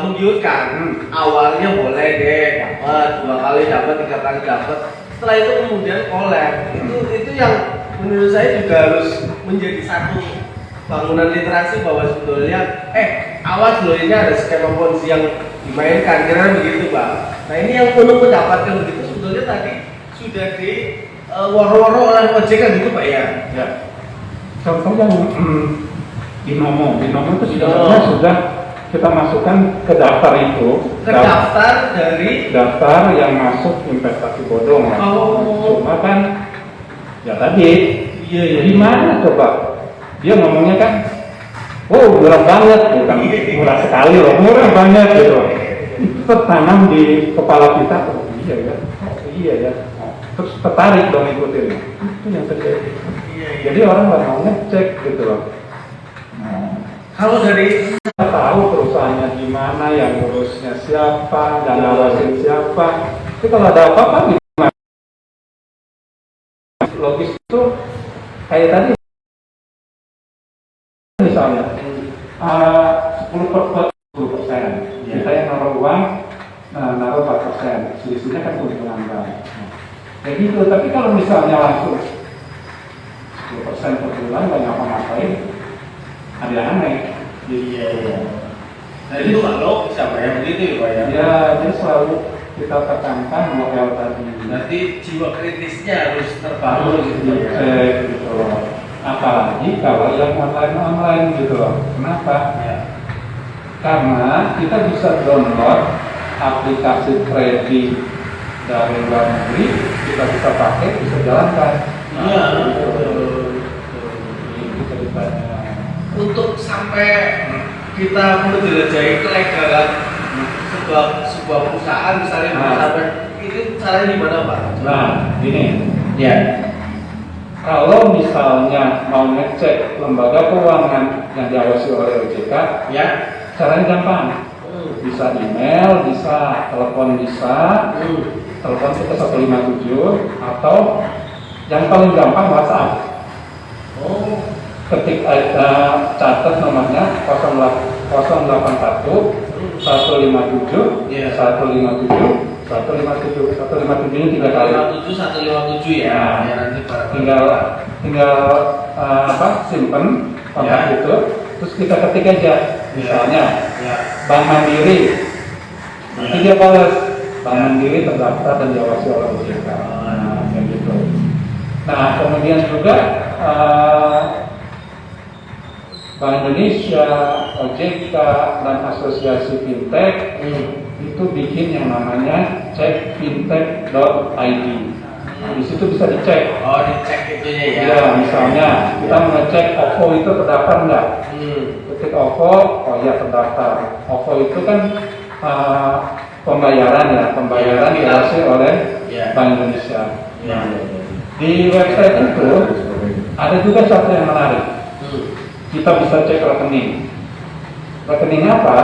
menggiurkan. Awalnya boleh deh dapat 2 kali dapat, 3 kali dapat. Setelah itu kemudian collab. Itu yang menurut saya juga harus menjadi satu bangunan literasi bahwa sebetulnya awas loh, ini ada skema Ponzi yang dimainkan, kira begitu Pak. Nah ini yang untuk mendapatkan begitu sebetulnya tadi sudah di woro-woro oleh OJK gitu Pak ya. Ya. Contoh yang Binomo itu sebenarnya sudah kita masukkan ke daftar itu. Ke daftar dari daftar yang masuk investasi bodong. Cuma kan ya tadi, gimana coba? Dia ngomongnya kan, oh murah banget, bukan murah sekali loh, murah banget gitu. Itu tertanam di kepala kita, oh iya ya, terus tertarik dong ikutin. Itu yang terjadi. Jadi orang nggak mau ngecek gitu loh. Nah, kalau dari kita tahu perusahaannya gimana, yang ngurusnya siapa, yang ngawasin siapa. Tapi kalau ada apa-apa gimana? Logis itu kayak tadi misalnya 10% per 10%. Kita yang naruh uang, naruh 4%. Selisihnya kan keuntungan bank. Kayak gitu. Tapi kalau misalnya langsung 10% per bulan nggak ngapa-ngapain, ada yang aneh. Iya. Nah itu nggak logis sama yang begitu ya Pak ya? Ya, jadi selalu kita tekankan model tadi. Nanti jiwa kritisnya harus Harus terbangun gitu ya. dicek gitu loh. Apalagi kalau yang online gitu loh. Kenapa? Ya. Karena kita bisa download aplikasi trading dari luar negeri, kita bisa pakai, bisa jalankan. Iya. Betul. Itu ceritanya. Untuk sampai kita menjelajahi kelegalan sebuah perusahaan misalnya sampai itu caranya gimana Pak? Nah, ini Ya. kalau misalnya mau ngecek lembaga keuangan yang diawasi oleh OJK, Ya. caranya gampang. Bisa email, bisa telepon, telepon ke 157 atau yang paling gampang WhatsApp. Oh. Ketik catat nomornya 081 157 Iya. 157 157 ini 3 kali. 157 ya. Nah, Ya nanti para tinggal simpen kontak Ya. itu, terus kita ketik aja misalnya Ya. Bank Mandiri, nanti dia balas Bank Mandiri terdaftar dan diawasi oleh OJK. Nah, kayak gitu. Nah, kemudian juga Bank Indonesia, OJK, dan Asosiasi Fintech itu bikin yang namanya cekfintech.id. Di situ bisa dicek. Oh, dicek itunya ya. Ya, misalnya kita mengecek OVO itu terdaftar enggak? Ketik OVO, oh iya terdaftar. OVO itu kan pembayaran ya, pembayaran Iya. diawasi oleh Iya. Bank Indonesia. Ya. Di website itu ada juga satu yang menarik. Kita bisa cek rekening. Rekening apa?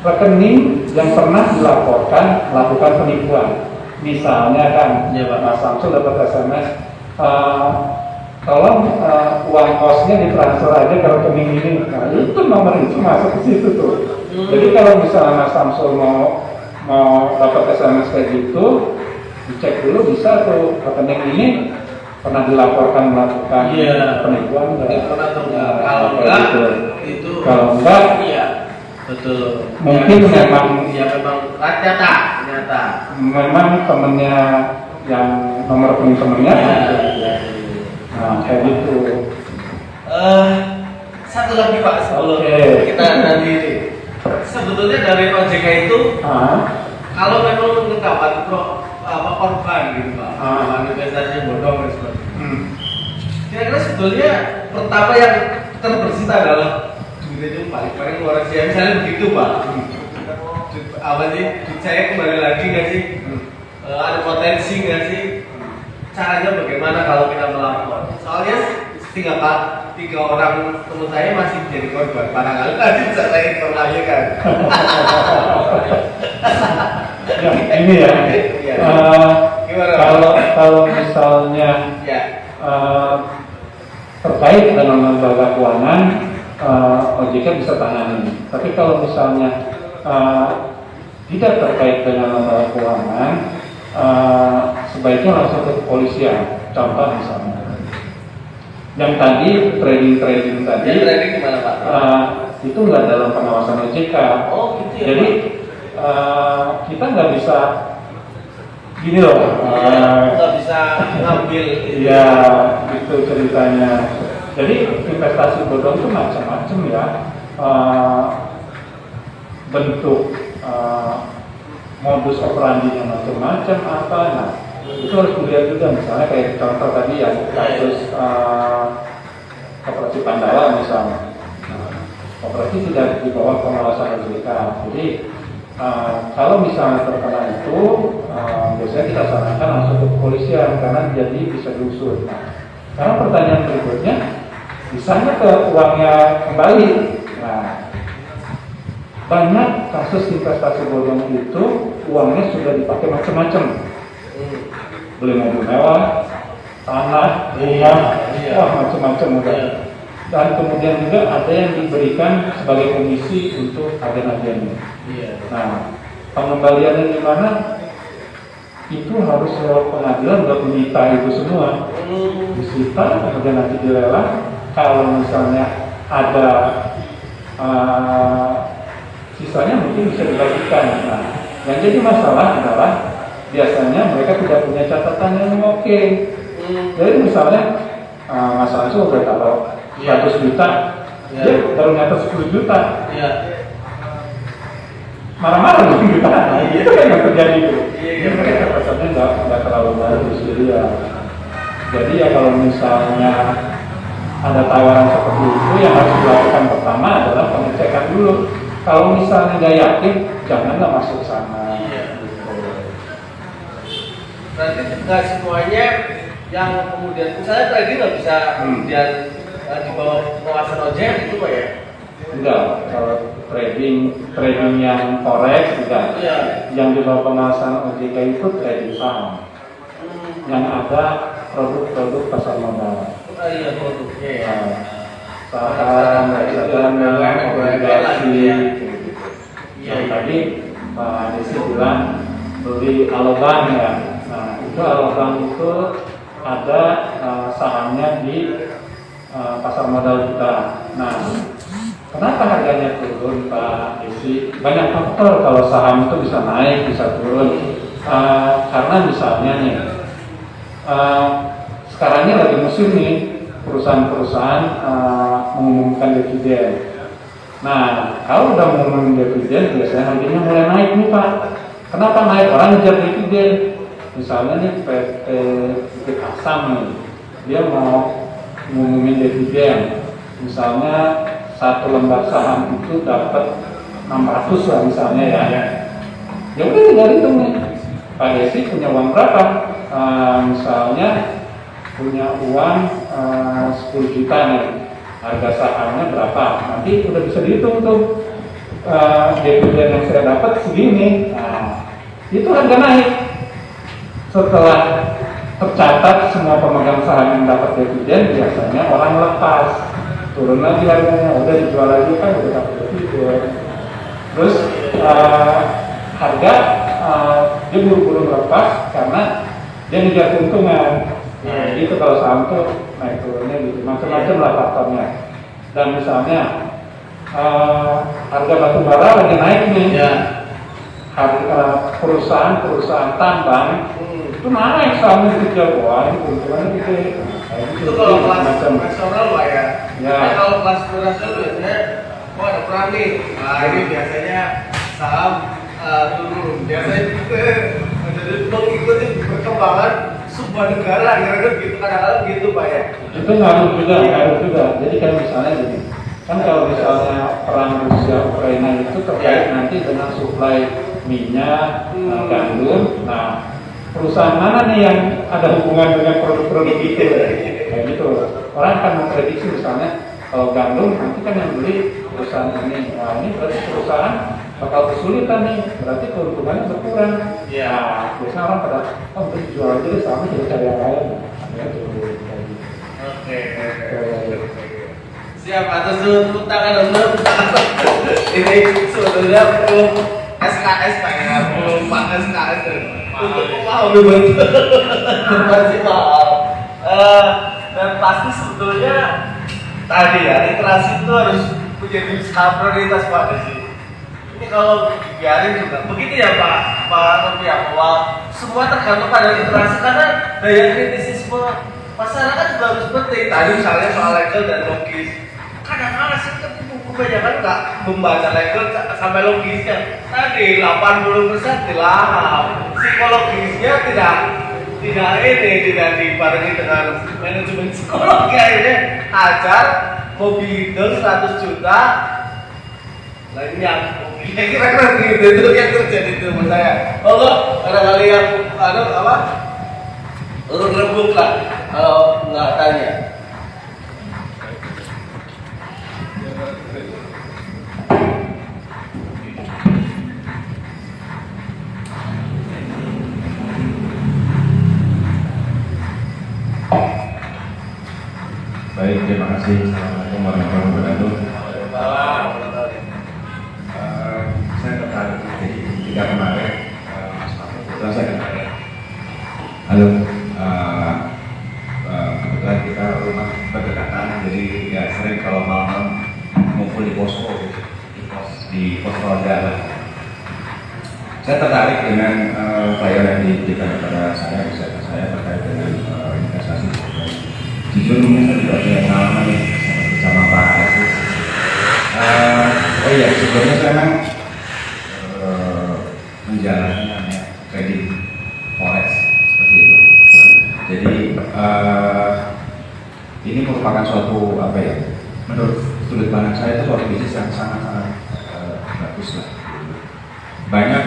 Rekening yang pernah dilaporkan melakukan penipuan. Misalnya kan, Ya, Pak. Mas Samsul dapat SMS, tolong uang kosnya ditransfer aja ke rekening ini. Nah, itu nomor itu masuk ke situ tuh. Jadi kalau misalnya Mas Samsul mau dapat SMS kayak gitu, dicek dulu bisa tuh rekening ini pernah dilaporkan melakukan penipuan enggak? Pernah tuh. Ya, Kalau kayak enggak gitu. itu Kalau enggak, iya. Betul. mungkin memang ternyata. memang temennya yang nomor rekening temennya. Ya. Nah, kayak gitu. Satu lagi Pak sebelum Oke. kita nanti ini. Sebetulnya dari OJK itu kalau memang mengetahuan korban gitu Pak, investasi bodong dan sebagainya. Kira-kira sebetulnya pertama yang terbersih adalah duit itu paling luar biasa, misalnya begitu Pak. Apa sih? Duit saya kembali lagi nggak sih? Ada potensi nggak sih? Caranya bagaimana kalau kita melapor? Soalnya tiga orang teman saya masih menjadi korban. Barangkali tadi bisa saya informasikan. Ya, ini ya. Iya. Gimana? Kalau misalnya Ya. terkait dengan lembaga keuangan, OJK bisa tangani. Tapi kalau misalnya tidak terkait dengan lembaga keuangan, sebaiknya langsung ke kepolisian. Contoh misalnya, yang tadi trading tadi, Yang trading gimana Pak? itu nggak dalam pengawasan OJK. Oh gitu ya. Jadi kita nggak bisa gini loh. Nggak bisa ngambil. Iya, itu ceritanya. Jadi investasi bodong itu macam-macam ya. Bentuk modus operandinya macam-macam apa. Nah, itu harus dilihat juga. Misalnya kayak contoh tadi ya kasus Koperasi Pandawa misalnya. Koperasi tidak di bawah pengawasan OJK. Jadi kalau misalnya terkena itu, biasanya kita sarankan langsung ke kepolisian karena jadi bisa diusut. Nah, sekarang pertanyaan berikutnya, misalnya ke uangnya kembali. Nah, banyak kasus investasi bodong itu uangnya sudah dipakai macam-macam. Beli mobil mewah, tanah, rumah, Iya. wah macam-macam udah. dan kemudian juga ada yang diberikan sebagai komisi untuk agen-agennya. Iya. Nah, pengembaliannya gimana? Itu harus lewat pengadilan buat menyita itu semua. Disita, kemudian nanti dilelang. Kalau misalnya ada sisanya mungkin bisa dibagikan. Nah, yang jadi masalah adalah biasanya mereka tidak punya catatan yang oke. Jadi misalnya Mas Ansu udah taruh 100 juta, dia baru nyatet 10 juta. Iya. Marah-marah loh juta. Nah, itu kan yang terjadi itu. Iya. Mereka catatannya nggak terlalu bagus. Jadi ya kalau misalnya ada tawaran seperti itu, yang harus dilakukan pertama adalah pengecekan dulu. Kalau misalnya nggak yakin, janganlah masuk sana. Iya. Berarti nggak semuanya yang kemudian misalnya trading nggak bisa kemudian di bawah pengawasan OJK itu Pak ya? Enggak, kalau trading yang forex enggak. Iya. Yang di bawah pengawasan OJK itu trading saham. Yang ada produk-produk pasar modal. Iya produknya ya. Saham, reksadana, obligasi. Yang tadi Pak Desi bilang beli alobank ya. Nah, itu alobank itu ada sahamnya di pasar modal kita. Nah, kenapa harganya turun Pak Desi? Banyak faktor kalau saham itu bisa naik, bisa turun. Karena misalnya nih, sekarang ini lagi musim nih, perusahaan-perusahaan mengumumkan dividen. Nah, kalau udah mengumumkan dividen, biasanya harganya mulai naik nih Pak. Kenapa naik? Orang ngejar dividen. Misalnya nih PT Asam nih, dia mau ngumumin dividen. Misalnya satu lembar saham itu dapat 600 lah misalnya ya. Ya udah tinggal hitung nih. Pak Desi punya uang berapa? Misalnya punya uang 10 juta nih, harga sahamnya berapa? Nanti udah bisa dihitung tuh dividen yang saya dapat segini. Nah, itu harga naik. Setelah tercatat semua pemegang saham yang dapat dividen, biasanya orang lepas, turun lagi harganya, udah dijual lagi kan udah dapat dividen. Terus harga dia buru-buru lepas karena dia ngejar keuntungan. Nah, itu kalau saham tuh naik turunnya gitu, macam-macam lah faktornya. Dan misalnya harga batu bara lagi naik nih, harga perusahaan tambang itu naik sahamnya dikejar, wah ini keuntungannya gede. Itu kalau kelas nasional Pak ya. Nah, kalau kelas nasional biasanya, ada perang nih. Nah ini biasanya saham turun. Biasanya itu mengikuti perkembangan sebuah negara, kira-kira gitu, kadang-kadang gitu Pak ya. Itu ngaruh juga. Jadi kan misalnya gini, kan kalau misalnya perang Rusia Ukraina itu terkait nanti dengan suplai minyak, gandum. Nah, perusahaan mana nih yang ada hubungan dengan produk-produk itu? Kayak gitu. Orang akan memprediksi misalnya kalau gandum nanti kan yang beli perusahaan ini. Nah, ini berarti perusahaan bakal kesulitan nih, berarti keuntungannya berkurang. Iya. Nah, biasanya orang pada jual aja deh, sama jadi cari yang lain. Oke. Siap, atas tepuk tangan dulu. Ini sebetulnya belum SKS Pak ya, belum Pak SKS. Untuk mau betul. Masih mahal. Dan pasti sebetulnya tadi ya, literasi itu harus menjadi prioritas Pak Desi. Ini kalau dibiarin juga begitu ya Pak Novi ya, bahwa semua tergantung pada literasi karena daya kritisisme masyarakat juga harus penting. Tadi misalnya soal legal dan logis. Kadang-kadang sih kebanyakan nggak membaca legal sampai logisnya. Tadi 80% dilahap, psikologisnya tidak dibarengi dengan manajemen psikologi. Akhirnya ajar mobil 100 juta lainnya kira-kira gitu itu yang terjadi itu menurut saya. Kalau ada kali yang urut rebuk lah kalau nggak tanya. Baik, terima kasih. Assalamualaikum. Assalamualaikum warahmatullahi wabarakatuh. Saya tertarik jadi ketika kemarin Mas Mahfud, kebetulan saya kenal ya. Halo, kebetulan kita rumah berdekatan, jadi ya sering kalau malam ngumpul di posko gitu, di pos Roda lah. Saya tertarik dengan pelayanan yang diberikan kepada saya terkait dengan investasi. Jujur mungkin saya juga punya pengalaman nih bersama Pak Aziz. Oh iya, sebelumnya saya memang menjalani namanya trading forex seperti itu. Jadi ini merupakan suatu apa ya? Menurut sudut pandang saya itu suatu bisnis yang sangat-sangat bagus lah. Banyak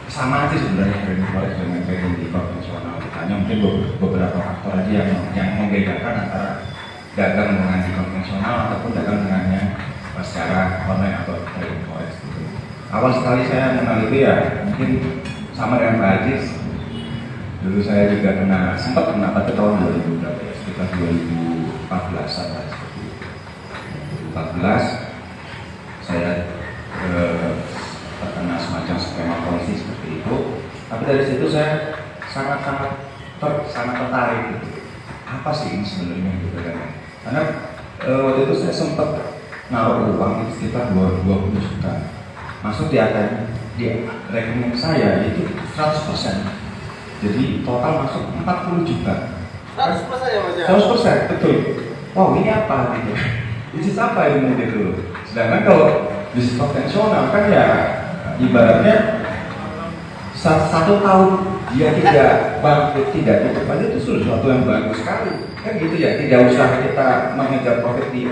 kesamaan sih sebenarnya trading forex dengan trading di konvensional. Hanya mungkin beberapa faktor aja yang membedakan antara dagang dengan di konvensional ataupun dagang dengannya secara online atau trading forex gitu. Awal sekali saya mengenal itu ya mungkin sama dengan Pak Aziz. Dulu saya juga sempat kena pada tahun 2000 berapa ya, sekitar 2014an lah seperti itu. 2014 saya terkena semacam skema polisi seperti itu. Tapi dari situ saya sangat tertarik gitu. Apa sih ini sebenarnya gitu kan? Karena waktu itu saya sempat naruh uang itu sekitar 20 juta. Masuk di rekening saya itu 100%. Jadi total masuk 40 juta. 100% ya Mas ya? 100%, betul. Wow, ini apa gitu? Bisnis apa ini gitu? Sedangkan kalau bisnis konvensional kan ya ibaratnya 1 tahun dia tidak bangkit, tidak tutup aja itu sesuatu yang bagus sekali. Kan gitu ya, tidak usah kita mengejar profit di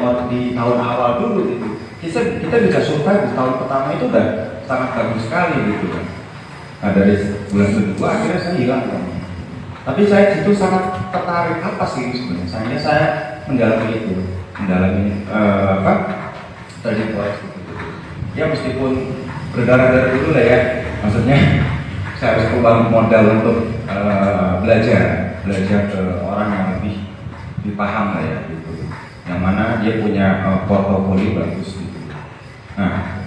tahun awal dulu gitu. Kita bisa survive di tahun pertama itu udah sangat bagus sekali gitu kan. Nah dari bulan kedua akhirnya saya hilang kan. Tapi saya situ sangat tertarik apa sih sebenarnya. Saya mendalami trading forex gitu. Ya meskipun berdarah-darah dulu lah ya, maksudnya saya harus keluar modal untuk belajar ke orang yang lebih paham lah ya gitu. Yang mana dia punya portofolio bagus gitu. Nah,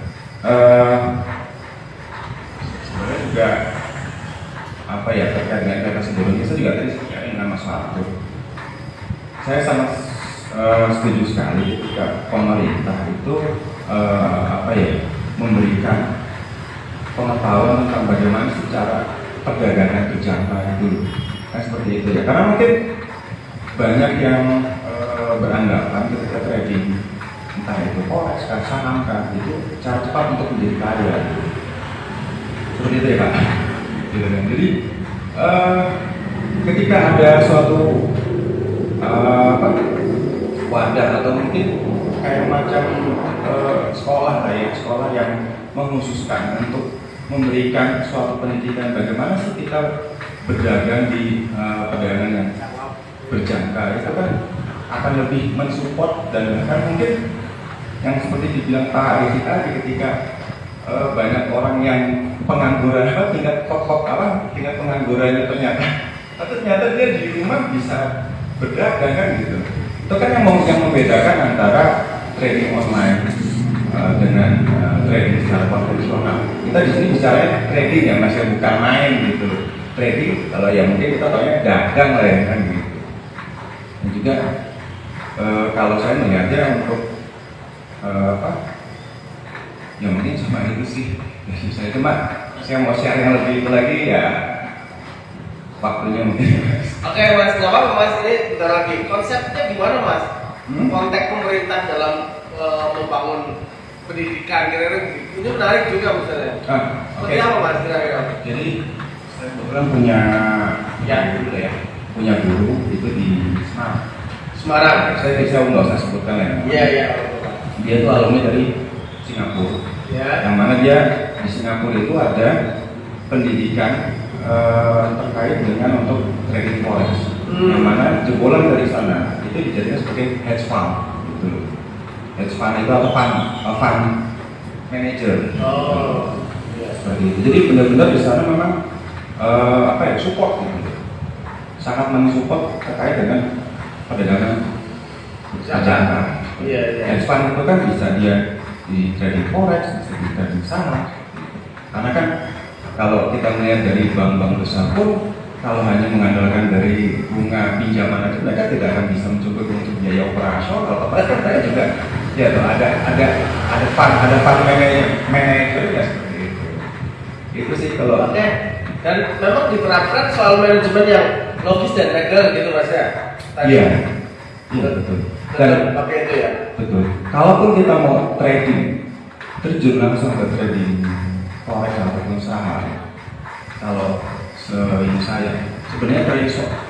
sebenarnya juga apa ya terkait dengan kata sebelumnya saya juga tadi sebenarnya dengan Mas Mahfud. Saya sangat setuju sekali ketika pemerintah itu memberikan pengetahuan tentang bagaimana secara perdagangan berjangka dulu. Kan seperti itu ya. Karena mungkin banyak yang beranggapan ketika trading entah itu forex, saham kan itu cara cepat untuk menjadi kaya. Seperti itu ya Pak. Jadi ketika ada suatu wadah atau mungkin kayak macam sekolah yang mengkhususkan untuk memberikan suatu pendidikan bagaimana sih kita berdagang di perdagangan yang berjangka itu kan akan lebih mensupport dan bahkan mungkin yang seperti dibilang Pak Arif tadi ketika banyak orang yang pengangguran tingkat penganggurannya ternyata dia di rumah bisa berdagang kan gitu. Itu kan yang membedakan antara trading online dengan trading secara konvensional. Kita di sini bicara trading yang masih bukan main gitu. Trading kalau ya mungkin kita taunya dagang lah ya kan gitu. Dan juga kalau saya melihatnya untuk ya mungkin cuma itu sih. Saya cuma saya mau share yang lebih itu lagi ya waktunya mungkin. Oke Mas, nggak apa-apa Mas, ini bentar lagi. Konsepnya gimana Mas? Konteks pemerintah dalam membangun pendidikan kira-kira ini menarik juga misalnya. Seperti apa Mas kira-kira? Jadi saya kebetulan punya guru itu di Semarang. Saya nggak usah sebutkan ya. Iya. Dia itu alumni dari Singapura. Ya. Yang mana dia di Singapura itu ada pendidikan terkait dengan untuk trading forex. Yang mana jebolan dari sana itu dijadikan sebagai hedge fund gitu. Hedge fund itu atau fund manager. Seperti itu. Jadi benar-benar di sana memang support gitu. Sangat mensupport terkait dengan perdagangan berjangka. Iya. Hedge fund itu kan bisa dia di trading forex, bisa di trading saham. Karena kan kalau kita melihat dari bank-bank besar pun, kalau hanya mengandalkan dari bunga pinjaman aja, mereka tidak akan bisa mencukupi untuk biaya operasional. Apalagi mereka juga, ya tuh ada fund manager ya seperti itu. Itu sih kalau. Oke. Dan memang diterapkan soal manajemen yang logis dan legal gitu Mas ya. Iya, betul. Dan pakai itu ya. betul. Kalaupun kita mau trading, terjun langsung ke trading forex ataupun saham. Kalau seingat saya, sebenarnya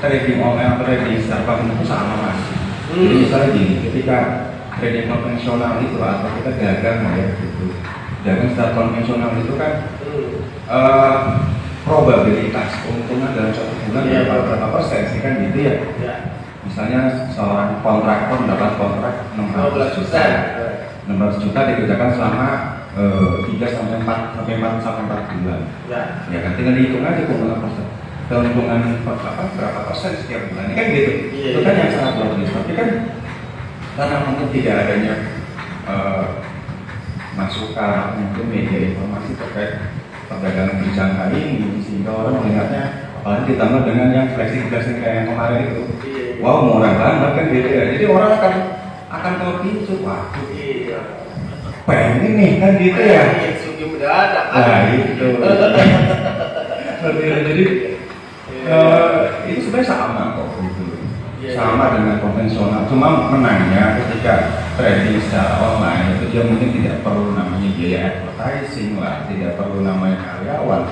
trading online atau trading secara bank itu sama Mas. Jadi misalnya gini, ketika trading konvensional itu atau kita dagang ya gitu, dagang secara konvensional itu kan probabilitas keuntungan dalam satu bulan berapa persen sih kan gitu ya. Misalnya seorang kontraktor mendapat kontrak 600 juta. 600 juta dikerjakan selama 3 sampai 4 bulan. Ya kan tinggal dihitung aja keuntungan berapa persen setiap bulan. Ini kan gitu. Itu kan yang sangat logis. Tapi kan karena mungkin tidak adanya masukan mungkin media informasi terkait perdagangan berjangka ini, sehingga orang melihatnya apalagi ditambah dengan yang flexing kayak yang kemarin itu, wow murah banget kan gitu ya. Jadi orang akan terpicu, waduh pengen nih kan gitu ya. Nah itu. Jadi itu sebenarnya sama kok gitu. Sama dengan konvensional, cuma menangnya ketika trading secara online itu dia mungkin tidak perlu namanya biaya advertising lah, tidak perlu namanya karyawan,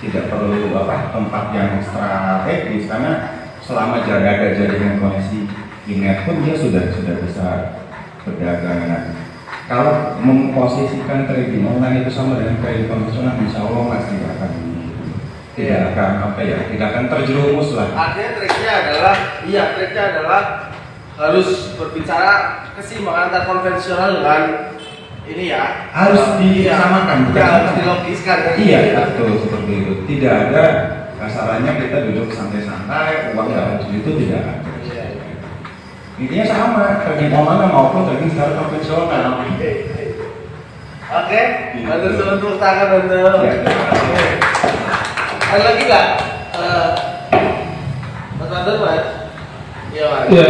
tidak perlu tempat yang strategis, karena selama ada jaringan koneksi internet pun dia sudah bisa berdagang. Kalau memposisikan trading online itu sama dengan trading konvensional, insya Allah masih tidak akan terjerumus lah. Artinya triknya adalah harus berbicara keseimbangan antara konvensional dengan ini ya. Harus disamakan, bukan harus dilogiskan. Iya, betul seperti itu. Tidak ada kasarannya kita duduk santai-santai, uang dalam itu tidak ada. Intinya sama, trading online maupun trading secara konvensional. Oke, untuk tangan untuk. Ada lagi nggak? Mas Mandur, Mas? Iya, Mas. Ya,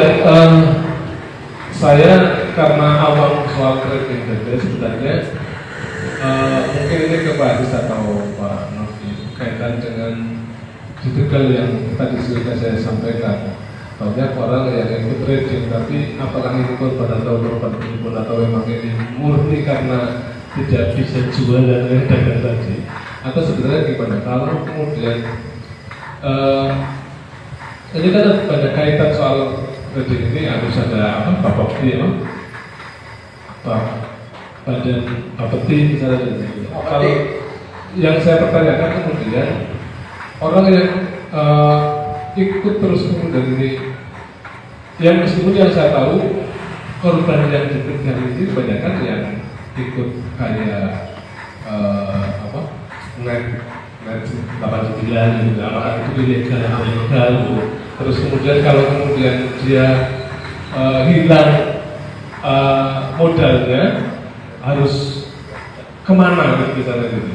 saya karena awam soal trading tadi sebenarnya mungkin ini ke Pak Adis atau Pak Novi kaitan dengan detail yang tadi sudah saya sampaikan. Banyak orang yang ikut trading, tapi apakah ini korban atau korban penipuan atau memang ini murni karena tidak bisa jual dan dagang tadi, atau sebenarnya gimana? Kalau kemudian ini kan banyak kaitan soal trading ini, harus ada bapepti badan bapepti misalnya. Kalau yang saya pertanyakan kemudian orang yang ikut terus kemudian ini, yang meskipun yang saya tahu korban yang diberikan ini kebanyakan yang ikut kayak net 89 gitu, apakah itu ilegal atau legal gitu. Terus kemudian kalau kemudian dia hilang modalnya harus kemana gitu misalnya gitu.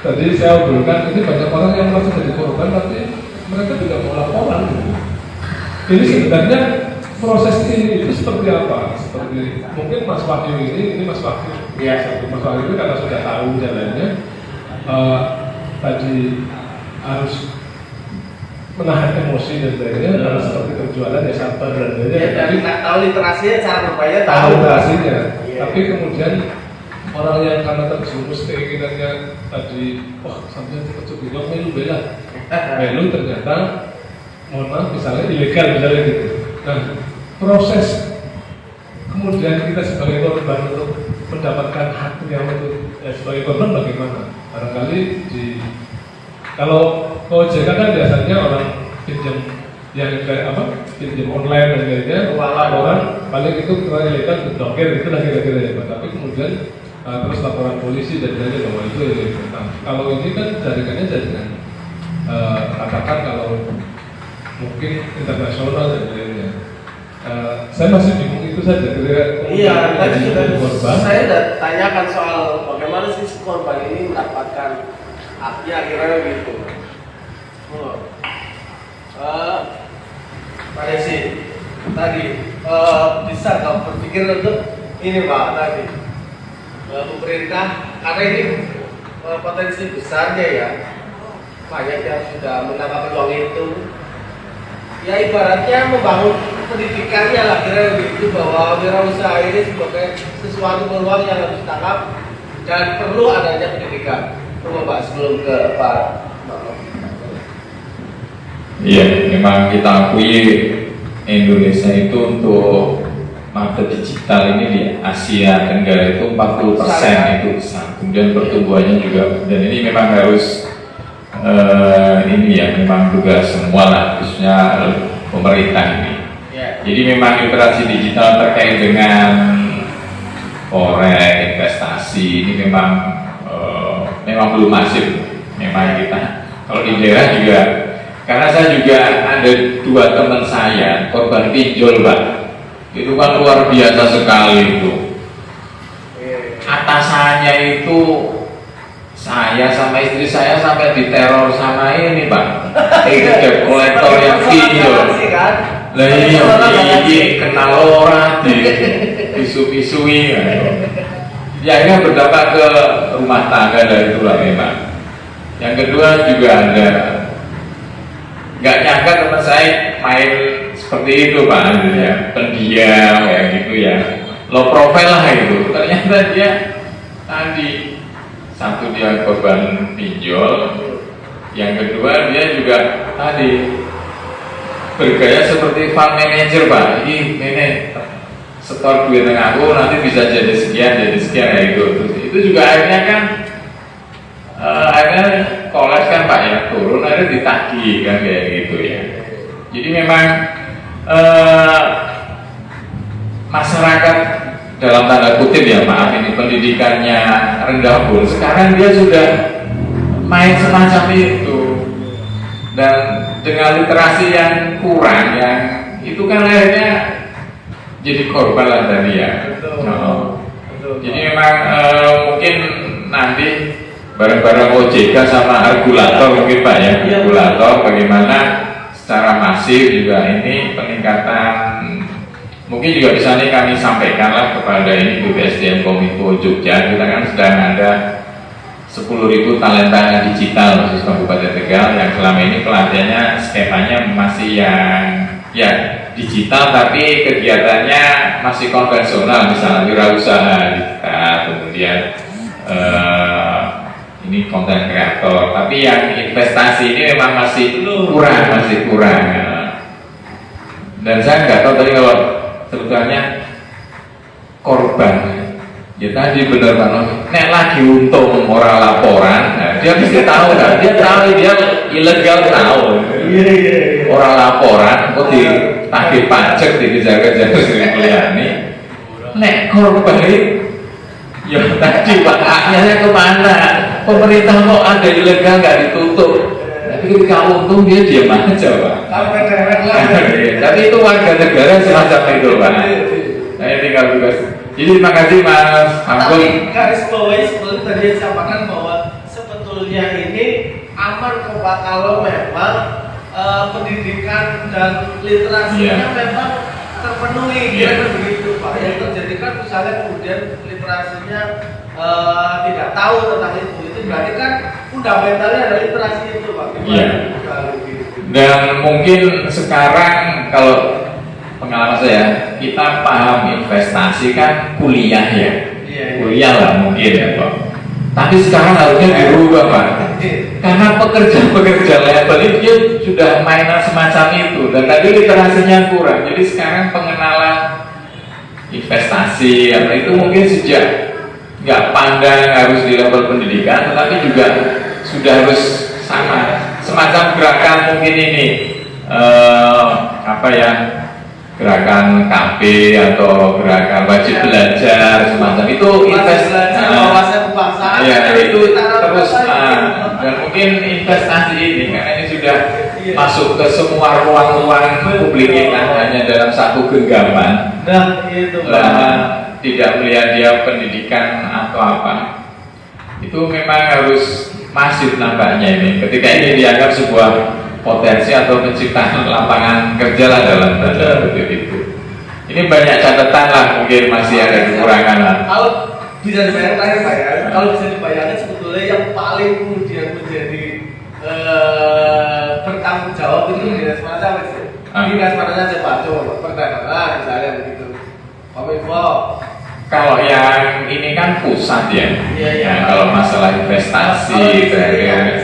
Tadi saya obrolkan ini banyak orang yang merasa jadi korban tapi mereka tidak mau laporan gitu. Ini sebenarnya proses ini itu seperti apa? Seperti mungkin Mas Wahyu ini Mas Wahyu. Ya, Mas Wahyu itu karena sudah tahu jalannya, tadi harus menahan emosi dan lainnya, harus seperti berjualan ya sabar dan lainnya. Ya, dan tahu literasinya, cara berbayar tahu literasinya. Tapi kemudian orang yang karena terjerumus keinginannya tadi, wah sampai terkejut bilang melu bela, melu ternyata mohon maaf misalnya ilegal misalnya gitu. Nah, proses kemudian kita sebagai korban untuk mendapatkan hak yang untuk sebagai korban bagaimana? Barangkali kalau OJK kan biasanya orang pinjam yang kayak pinjam online dan lainnya, laporan paling itu kena ilegal dokter itu lah kira-kira ya Pak. Tapi kemudian terus laporan polisi dan lainnya bahwa itu ilegal. Nah, kalau ini kan jaringannya jaringan katakan kalau mungkin internasional dan lainnya. Saya masih bingung itu itu saja. Iya, tadi sudah korban. saya sudah tanyakan soal bagaimana sih korban ini mendapatkan haknya akhirnya gitu. Pak Desi, tadi bisa nggak berpikir untuk ini Pak tadi pemerintah karena ini potensi besarnya ya, banyak yang sudah menangkap peluang itu. Ya ibaratnya membangun pendidikannya lah kira begitu, bahwa wirausaha ini sebagai sesuatu peluang yang harus ditangkap dan perlu adanya pendidikan. Coba Pak sebelum ke Pak. Iya, memang kita akui Indonesia itu untuk market digital ini di Asia Tenggara itu 40% itu besar. Kemudian pertumbuhannya juga, dan ini memang harus ini ya memang tugas semua lah, khususnya pemerintah ini. Jadi memang literasi digital terkait dengan forex, investasi ini memang belum masif. Memang kita kalau di daerah juga, karena saya juga ada 2 teman saya korban pinjol Pak, itu kan luar biasa sekali itu. Atasannya itu saya sama istri saya sampai diteror sama ini Pak, debt kolektor yang pinjol. Lah iya, kenal orang di isu-isui ya, ini berdampak ke rumah tangga dari itulah memang. Yang kedua juga ada, nggak nyangka teman saya main seperti itu Pak, ya pendiam ya gitu ya, low profile lah itu. Ternyata dia tadi, satu dia korban pinjol, yang kedua dia juga tadi bergaya seperti fund manager Pak. Ini setor duit dengan aku nanti bisa jadi sekian ya itu. Terus itu juga akhirnya kan akhirnya kolaps kan Pak ya, turun akhirnya ditagih kan kayak gitu ya. Jadi memang masyarakat dalam tanda kutip ya maaf ini pendidikannya rendah pun sekarang dia sudah main semacam itu, dan dengan literasi yang kurang yang itu kan akhirnya jadi korban lah tadi ya. Jadi memang mungkin nanti bareng-bareng OJK sama regulator mungkin Pak ya, regulator bagaimana secara masif juga ini peningkatan. Mungkin juga bisa nih kami sampaikanlah kepada ini BPSDM Kominfo Jogja, kita kan sedang ada 10.000 talenta digital khusus Kabupaten Tegal yang selama ini pelatihannya skemanya masih yang ya digital, tapi kegiatannya masih konvensional, misalnya wirausaha digital, kemudian ini konten kreator, tapi yang investasi ini memang masih kurang. Dan saya nggak tahu tadi kalau sebetulnya korban ya tadi benar kan, nek lagi untung orang laporan, nah, dia mesti tahu kan, dia tahu dia ilegal tahu, orang laporan kok ditagih pajak dikejar-kejar Sri Mulyani, nek korban ya tadi Pak haknya kemana, pemerintah kok ada ilegal nggak ditutup, tapi ketika untung dia diam aja Pak. Tapi itu warga negara semacam itu Pak. Saya tinggal tugas. Jadi terima kasih Mas Hamzul. Tapi garis bawahi seperti tadi yang sampaikan bahwa sebetulnya ini aman kok Pak kalau memang pendidikan dan literasinya memang terpenuhi, kira begitu Pak. Yang terjadi kan misalnya kemudian literasinya tidak tahu tentang itu berarti kan fundamentalnya adalah literasi itu Pak. Dan mungkin sekarang kalau pengalaman saya, kita paham investasi kan kuliah ya, kuliah lah mungkin ya Pak. Tapi sekarang harusnya dirubah Pak, karena pekerja level itu dia sudah mainan semacam itu, dan tadi literasinya kurang. Jadi sekarang pengenalan investasi apa itu mungkin sejak nggak pandang harus di level pendidikan, tetapi juga sudah harus sama semacam gerakan mungkin ini gerakan KB atau gerakan wajib belajar semacam itu investasi wawasan kebangsaan ya itu terus dan mungkin investasi ini karena ini sudah masuk ke semua ruang-ruang publik kita hanya dalam satu genggaman. Nah, itu Tidak melihat dia pendidikan atau apa. Itu memang harus masif nampaknya ini. Ketika ini dianggap sebuah potensi atau penciptaan lapangan kerja lah dalam tanda kutip itu. Ini banyak catatan lah, mungkin masih ada kekurangan lah. Kalau bisa dibayangkan Pak ya, kalau bisa dibayangkan sebetulnya yang paling kemudian menjadi bertanggung jawab itu dinas mana sih? Dinas mana saja Pak? Coba perdagangan misalnya begitu. Kominfo. Kalau yang ini kan pusat ya, Iya. kalau masalah investasi,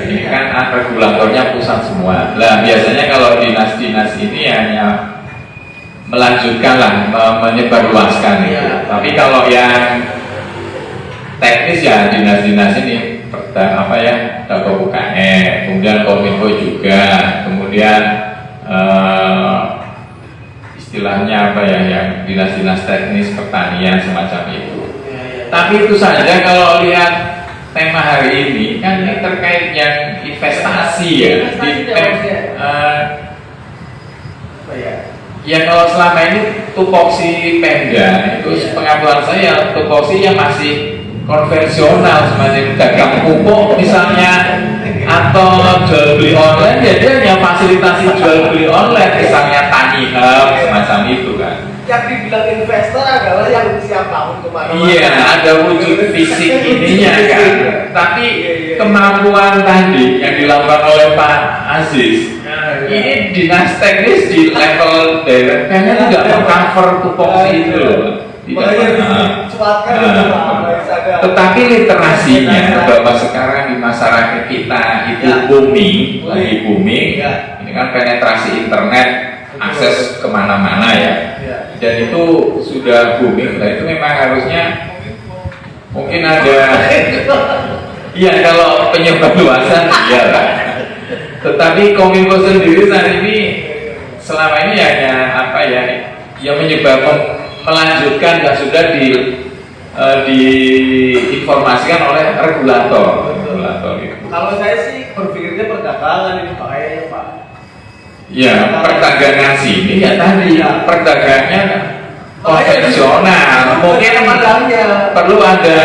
ini kan regulatornya pusat semua. Lah biasanya kalau dinas-dinas ini hanya melanjutkan lah, menyebarluaskan itu. Iya. Tapi kalau yang teknis ya dinas-dinas ini, Dako UKM, kemudian Kominfo juga, kemudian istilahnya apa ya, yang dinas-dinas teknis pertanian semacam itu. Tapi itu saja kalau lihat tema hari ini kan ini terkait yang investasi ya. Ya kalau selama ini tupoksi Pemda itu pengetahuan saya tupoksi yang masih konvensional semacam dagang pupuk misalnya atau jual beli online, ya dia hanya fasilitasi jual beli online misalnya Tani Hub semacam itu kan. Yang dibilang investor adalah yang siap bangun kemana-mana. Iya, ada wujud fisik ininya kan. Tapi kemampuan tadi yang dilakukan oleh Pak Aziz, ini dinas teknis di level daerah kayaknya tidak meng-cover tupoksi itu loh. Tetapi literasinya bahwa sekarang di masyarakat kita itu booming, lagi booming. Ini kan penetrasi internet, akses kemana-mana ya. Dan itu sudah booming. Nah itu memang harusnya mungkin ada. Iya kalau penyebar luasan, iya lah. Tetapi Kominfo sendiri saat ini selama ini hanya apa ya, yang menyebabkan melanjutkan dan sudah diinformasikan oleh regulator itu. Kalau saya sih berpikirnya perdagangan ini kayaknya Pak. Ya perdagangan sini ya tadi perdagangnya konvensional. Mungkin perlu ada,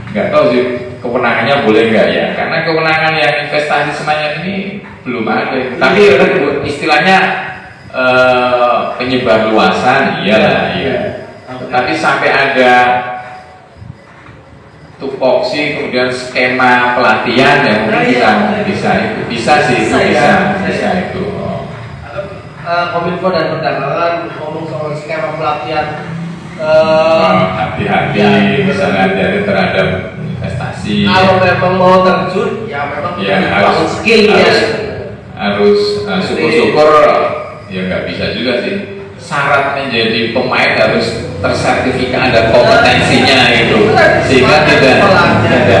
nggak tahu sih kewenangannya boleh nggak ya? Karena kewenangan yang investasi semacam ini belum ada. Tapi istilahnya penyebar luasan, iya. Tapi sampai ada tupoksi kemudian skema pelatihan ya mungkin bisa sih itu. Kominfo dan perdagangan ngomong soal skema pelatihan. Hati-hati misalnya dari terhadap investasi. Kalau memang mau terjun, ya memang harus skill ya. Harus syukur-syukur ya nggak bisa juga sih. Syarat menjadi pemain harus tersertifikat ada kompetensinya itu, sehingga tidak ada.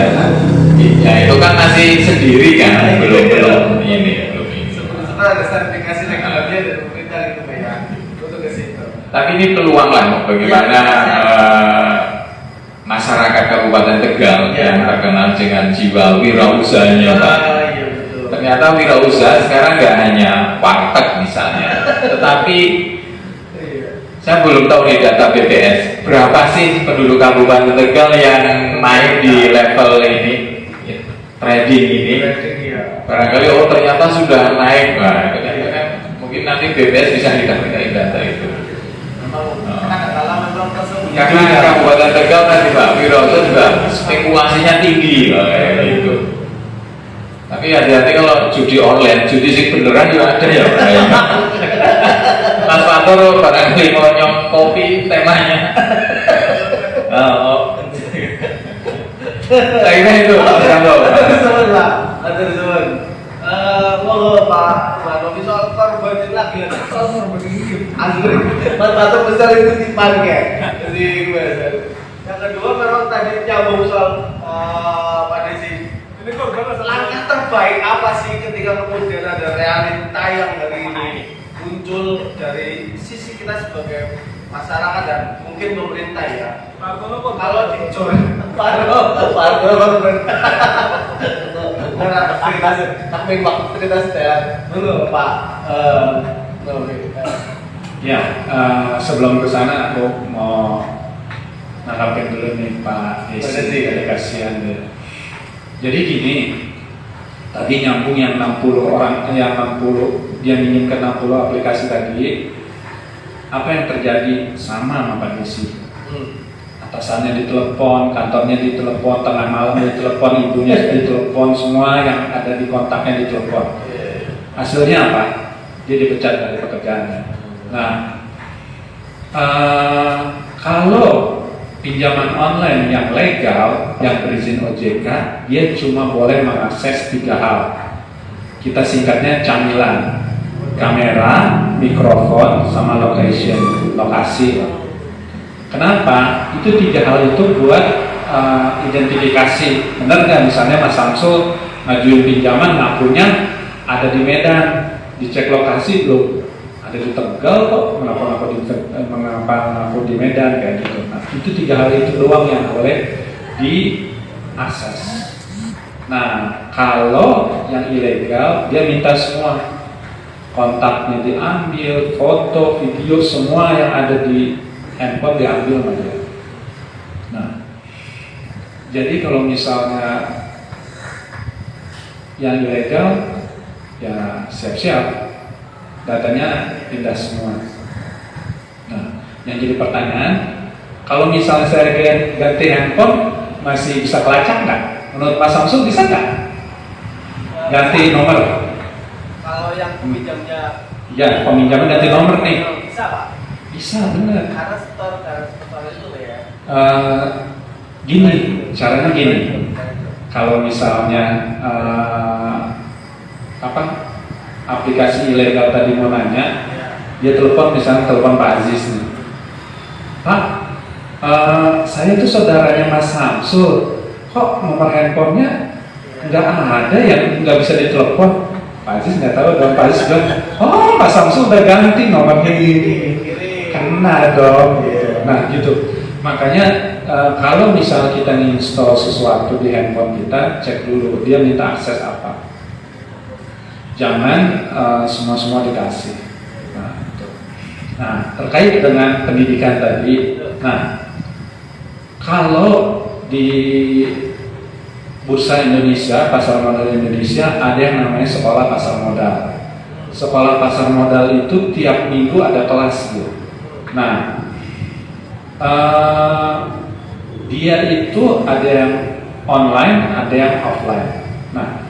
Ya itu kan masih sendiri kan, belum ini. Sebenarnya ada sertifikasi regulernya dari pemerintah gitu ya, untuk ke situ. Tapi ini peluang lah bagaimana masyarakat Kabupaten Tegal yang terkenal dengan jiwa wirausahanya Pak. Ternyata wirausaha sekarang nggak hanya warteg misalnya, tetapi saya belum tahu di data BPS berapa sih penduduk Kabupaten Tegal yang main di level ini trading ini. Barangkali ternyata sudah naik, mungkin nanti BPS bisa dikasih data itu. Karena Kabupaten Tegal tadi Pak wirausaha juga spekulasinya tinggi itu. Tapi hati-hati kalau judi online, judi sih beneran juga ada ya. Mas Fatur barangkali mau nyong kopi temanya. Kayaknya itu Mas Fatur. Monggo Pak Novi soal korban lagi soal korban ini. Asli Mas Fatur besar itu tipan kayak. Jadi yang kedua memang tadi nyambung soal Pak Desi. Ini korban langkah terbaik apa sih ketika kemudian ada realita yang dari ini muncul dari sisi kita sebagai masyarakat dan mungkin pemerintah ya. Kalau dicor, Takmin waktu cerita saya dulu Pak. Ya, sebelum ke sana aku mau nanggapin dulu nih Pak Desi, dari kasihan dia. Jadi gini, tadi nyambung yang 60 orang, yang 60 dia menginginkan 60 aplikasi tadi. Apa yang terjadi sama Pak Desi? Atasannya ditelepon, kantornya ditelepon, tengah malam ditelepon, ibunya ditelepon, semua yang ada di kontaknya ditelepon. Hasilnya apa? Dia dipecat dari pekerjaannya. Nah, kalau pinjaman online yang legal, yang berizin OJK, dia cuma boleh mengakses 3 hal. Kita singkatnya camilan: kamera, mikrofon, sama location, lokasi. Kenapa? Itu 3 hal itu buat identifikasi. Benar nggak? Misalnya Mas Samsul ngajuin pinjaman, ngakunya ada di Medan, dicek lokasi belum, ada di Tegal kok, mengapa ngaku di Medan kayak gitu. Nah, itu 3 hal itu doang yang boleh diakses. Nah, kalau yang ilegal dia minta semua, kontaknya diambil, foto, video, semua yang ada di handphone diambil sama dia. Nah, jadi kalau misalnya yang ilegal, ya siap-siap datanya pindah semua. Nah, yang jadi pertanyaan, kalau misalnya saya ganti handphone, masih bisa kelacak nggak? Menurut Mas Samsul bisa nggak? Ganti nomor? Kalau yang peminjamnya, Ya, peminjaman ganti nomor nih. bisa Pak? Bisa, bener. Karena store itu ya. Gini, caranya gini. Kalau misalnya aplikasi ilegal tadi mau nanya, dia telepon, misalnya telepon Pak Aziz nih. Pak, saya itu saudaranya Mas Samsul. Kok nomor handphonenya nggak ada yang nggak bisa ditelepon? Pak Aziz nggak tahu dong. Pak Aziz bilang, oh Mas Samsul udah ganti nomornya ini. Kena dong. Nah gitu. Makanya kalau misal kita install sesuatu di handphone kita, cek dulu dia minta akses apa. Jangan semua dikasih. Nah, gitu. Nah, terkait dengan pendidikan tadi, nah kalau di Bursa Indonesia, pasar modal Indonesia, ada yang namanya sekolah pasar modal. Sekolah pasar modal itu tiap minggu ada kelas gitu. Nah, dia itu ada yang online, ada yang offline. Nah,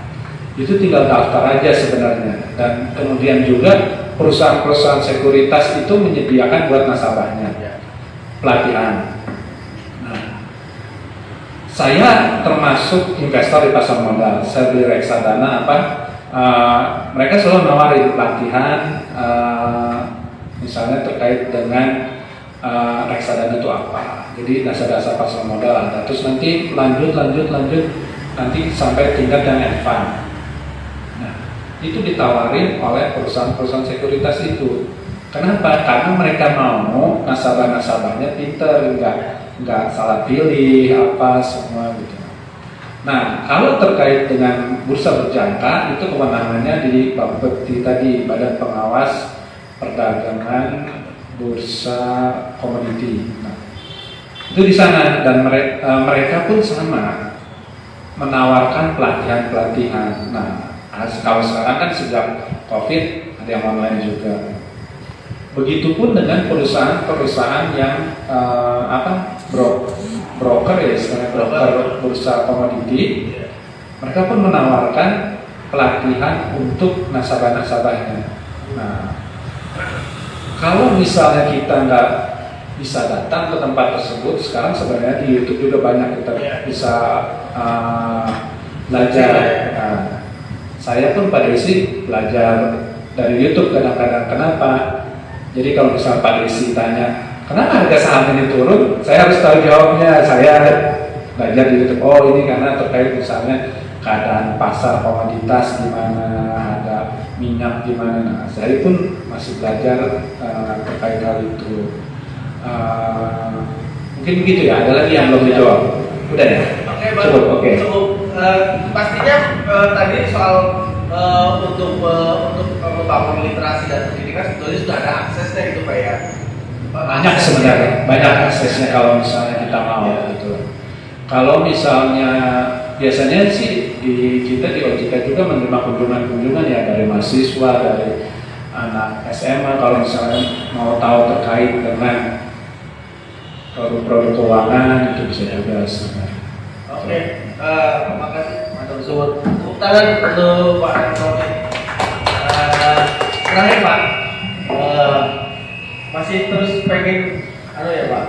itu tinggal daftar aja sebenarnya. Dan kemudian juga perusahaan-perusahaan sekuritas itu menyediakan buat nasabahnya pelatihan. Nah, saya termasuk investor di pasar modal. Saya beli reksadana mereka selalu nawarin pelatihan, misalnya terkait dengan reksadana itu apa. Jadi dasar-dasar pasar modal ada. Terus nanti lanjut nanti sampai tingkat yang advance. Nah, itu ditawarin oleh perusahaan-perusahaan sekuritas itu. Kenapa? Karena mereka mau nasabah-nasabahnya pinter, nggak salah pilih apa semua gitu. Nah, kalau terkait dengan bursa berjangka, itu kewenangannya di Bapepti tadi, Badan Pengawas Perdagangan Bursa Komoditi. Nah, itu di sana, dan mereka pun sama menawarkan pelatihan. Nah, kalau sekarang kan sejak COVID ada yang online juga. Begitupun dengan perusahaan-perusahaan yang broker ya, istilahnya broker bursa komoditi. Mereka pun menawarkan pelatihan untuk nasabah-nasabahnya. Nah, kalau misalnya kita nggak bisa datang ke tempat tersebut, sekarang sebenarnya di YouTube juga banyak kita bisa belajar. Nah, saya pun pada isi belajar dari YouTube kadang-kadang. Kenapa? Jadi kalau misalnya Pak Desi tanya, kenapa harga saham ini turun? Saya harus tahu jawabnya. Saya belajar di YouTube. Oh, ini karena terkait misalnya keadaan pasar komoditas gimana, ada minyak gimana. Nah, saya pun masih belajar terkait hal itu. Mungkin begitu ya. Ada lagi yang belum dijawab? Udah ya? Oke, cukup. Oke. Cukup pastinya tadi soal untuk membangun literasi dan pendidikan sebetulnya sudah ada aksesnya gitu Pak ya. Banyak sebenarnya, banyak aksesnya kalau misalnya kita mau gitu. Kalau misalnya biasanya sih kita di OJK juga menerima kunjungan-kunjungan ya dari mahasiswa, dari anak SMA kalau misalnya mau tahu terkait dengan produk-produk keuangan itu bisa juga sebenarnya. Oke, terima kasih Mas Samsul. Tepuk tangan untuk Pak Antoni. Terakhir Pak, masih terus pengen ya Pak,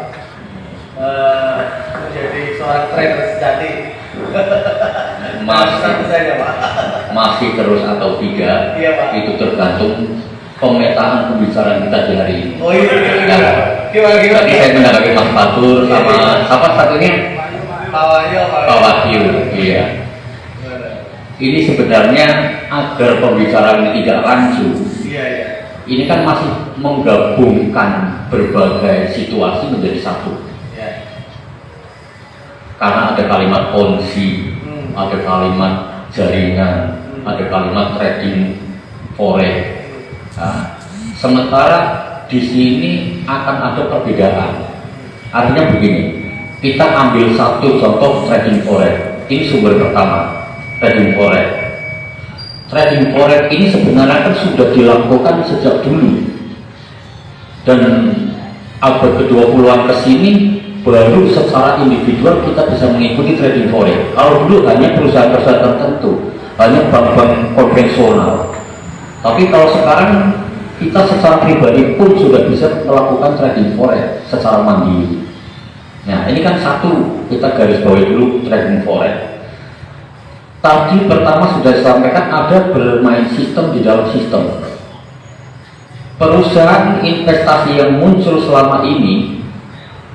menjadi seorang trader sejati. Satu saja Pak. Masih terus atau tidak, Iya, Pak. itu tergantung pemetaan pembicaraan kita di hari ini. Oh iya, gimana? Tadi saya menanggapi Mas Fatur sama siapa satunya? Pak Wahyu. Iya. Ini sebenarnya agar pembicaraan ini tidak rancu. Iya. Ini kan masih menggabungkan berbagai situasi menjadi satu. Iya. Karena ada kalimat ponzi, ada kalimat jaringan, ada kalimat trading forex. Nah, sementara di sini akan ada perbedaan. Artinya begini, kita ambil satu contoh trading forex. Ini sumber pertama, trading forex. Trading forex ini sebenarnya kan sudah dilakukan sejak dulu, dan abad ke-20-an ke sini baru secara individual kita bisa mengikuti trading forex. Kalau dulu hanya perusahaan-perusahaan tertentu, hanya bank-bank konvensional. Tapi kalau sekarang kita secara pribadi pun sudah bisa melakukan trading forex secara mandiri. Nah, ini kan satu, kita garis bawahi dulu trading forex. Tadi pertama sudah disampaikan ada bermain sistem di dalam sistem. Perusahaan investasi yang muncul selama ini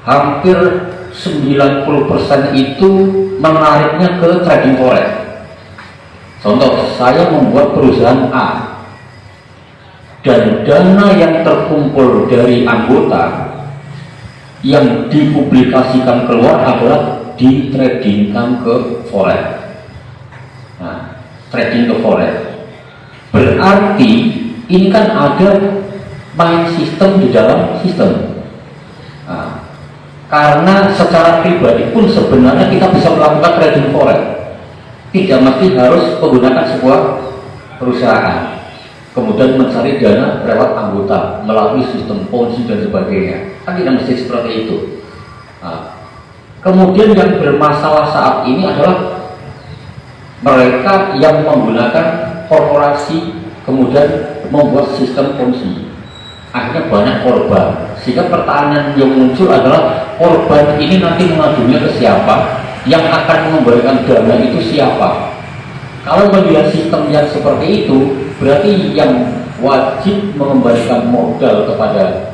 hampir 90% itu menariknya ke trading forex. Contoh, saya membuat perusahaan A dan dana yang terkumpul dari anggota yang dipublikasikan keluar adalah ditradingkan ke forex. Nah, trading ke forex berarti ini kan ada main sistem di dalam sistem. Nah, karena secara pribadi pun sebenarnya kita bisa melakukan trading forex, tidak mesti harus menggunakan sebuah perusahaan kemudian mencari dana lewat anggota melalui sistem ponzi dan sebagainya, kan tidak mesti seperti itu. Nah, kemudian yang bermasalah saat ini adalah mereka yang menggunakan korporasi kemudian membuat sistem ponzi, akhirnya banyak korban. Sehingga pertanyaan yang muncul adalah korban ini nanti mengadunya ke siapa, yang akan mengembalikan dana itu siapa. Kalau melihat sistem yang seperti itu, berarti yang wajib mengembalikan modal kepada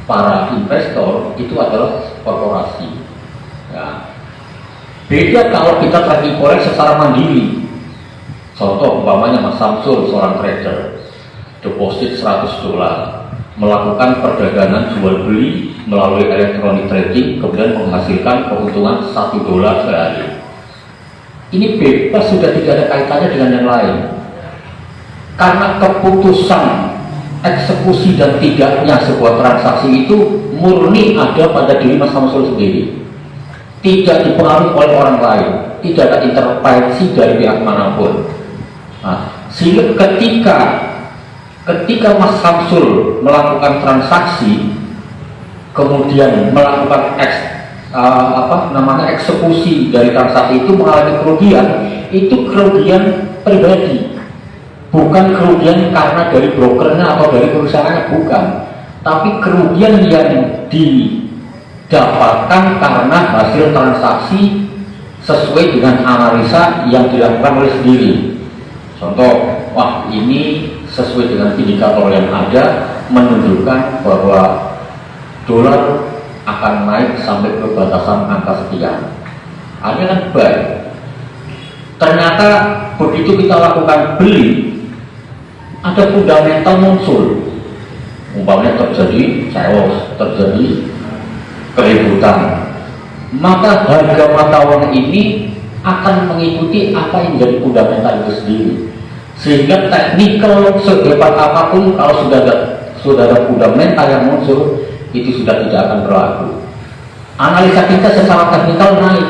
para investor itu adalah korporasi. Ya. Beda kalau kita trading forex secara mandiri. Contoh umpamanya Mas Samsul seorang trader, deposit $100, melakukan perdagangan jual beli melalui electronic trading, kemudian menghasilkan keuntungan $1 sehari. Ini bebas, sudah tidak ada kaitannya dengan yang lain. Karena keputusan eksekusi dan tidaknya sebuah transaksi itu murni ada pada diri Mas Samsul sendiri, tidak dipengaruhi oleh orang lain, tidak ada intervensi dari pihak manapun. Nah, sehingga ketika Mas Samsul melakukan transaksi kemudian melakukan eksekusi dari transaksi itu mengalami kerugian, itu kerugian pribadi, bukan kerugian karena dari brokernya atau dari perusahaannya, bukan, tapi kerugian yang didapatkan karena hasil transaksi sesuai dengan analisa yang dilakukan oleh sendiri. Contoh, wah ini sesuai dengan indikator yang ada menunjukkan bahwa dolar akan naik sampai ke batasan angka sekian. Artinya kan baik. Ternyata begitu kita lakukan beli, ada fundamental muncul. Umpamanya terjadi chaos, terjadi keributan. Maka harga mata uang ini akan mengikuti apa yang menjadi fundamental itu sendiri. Sehingga teknikal sehebat apapun kalau sudah ada fundamental yang muncul, itu sudah tidak akan berlaku. Analisa kita secara teknikal naik,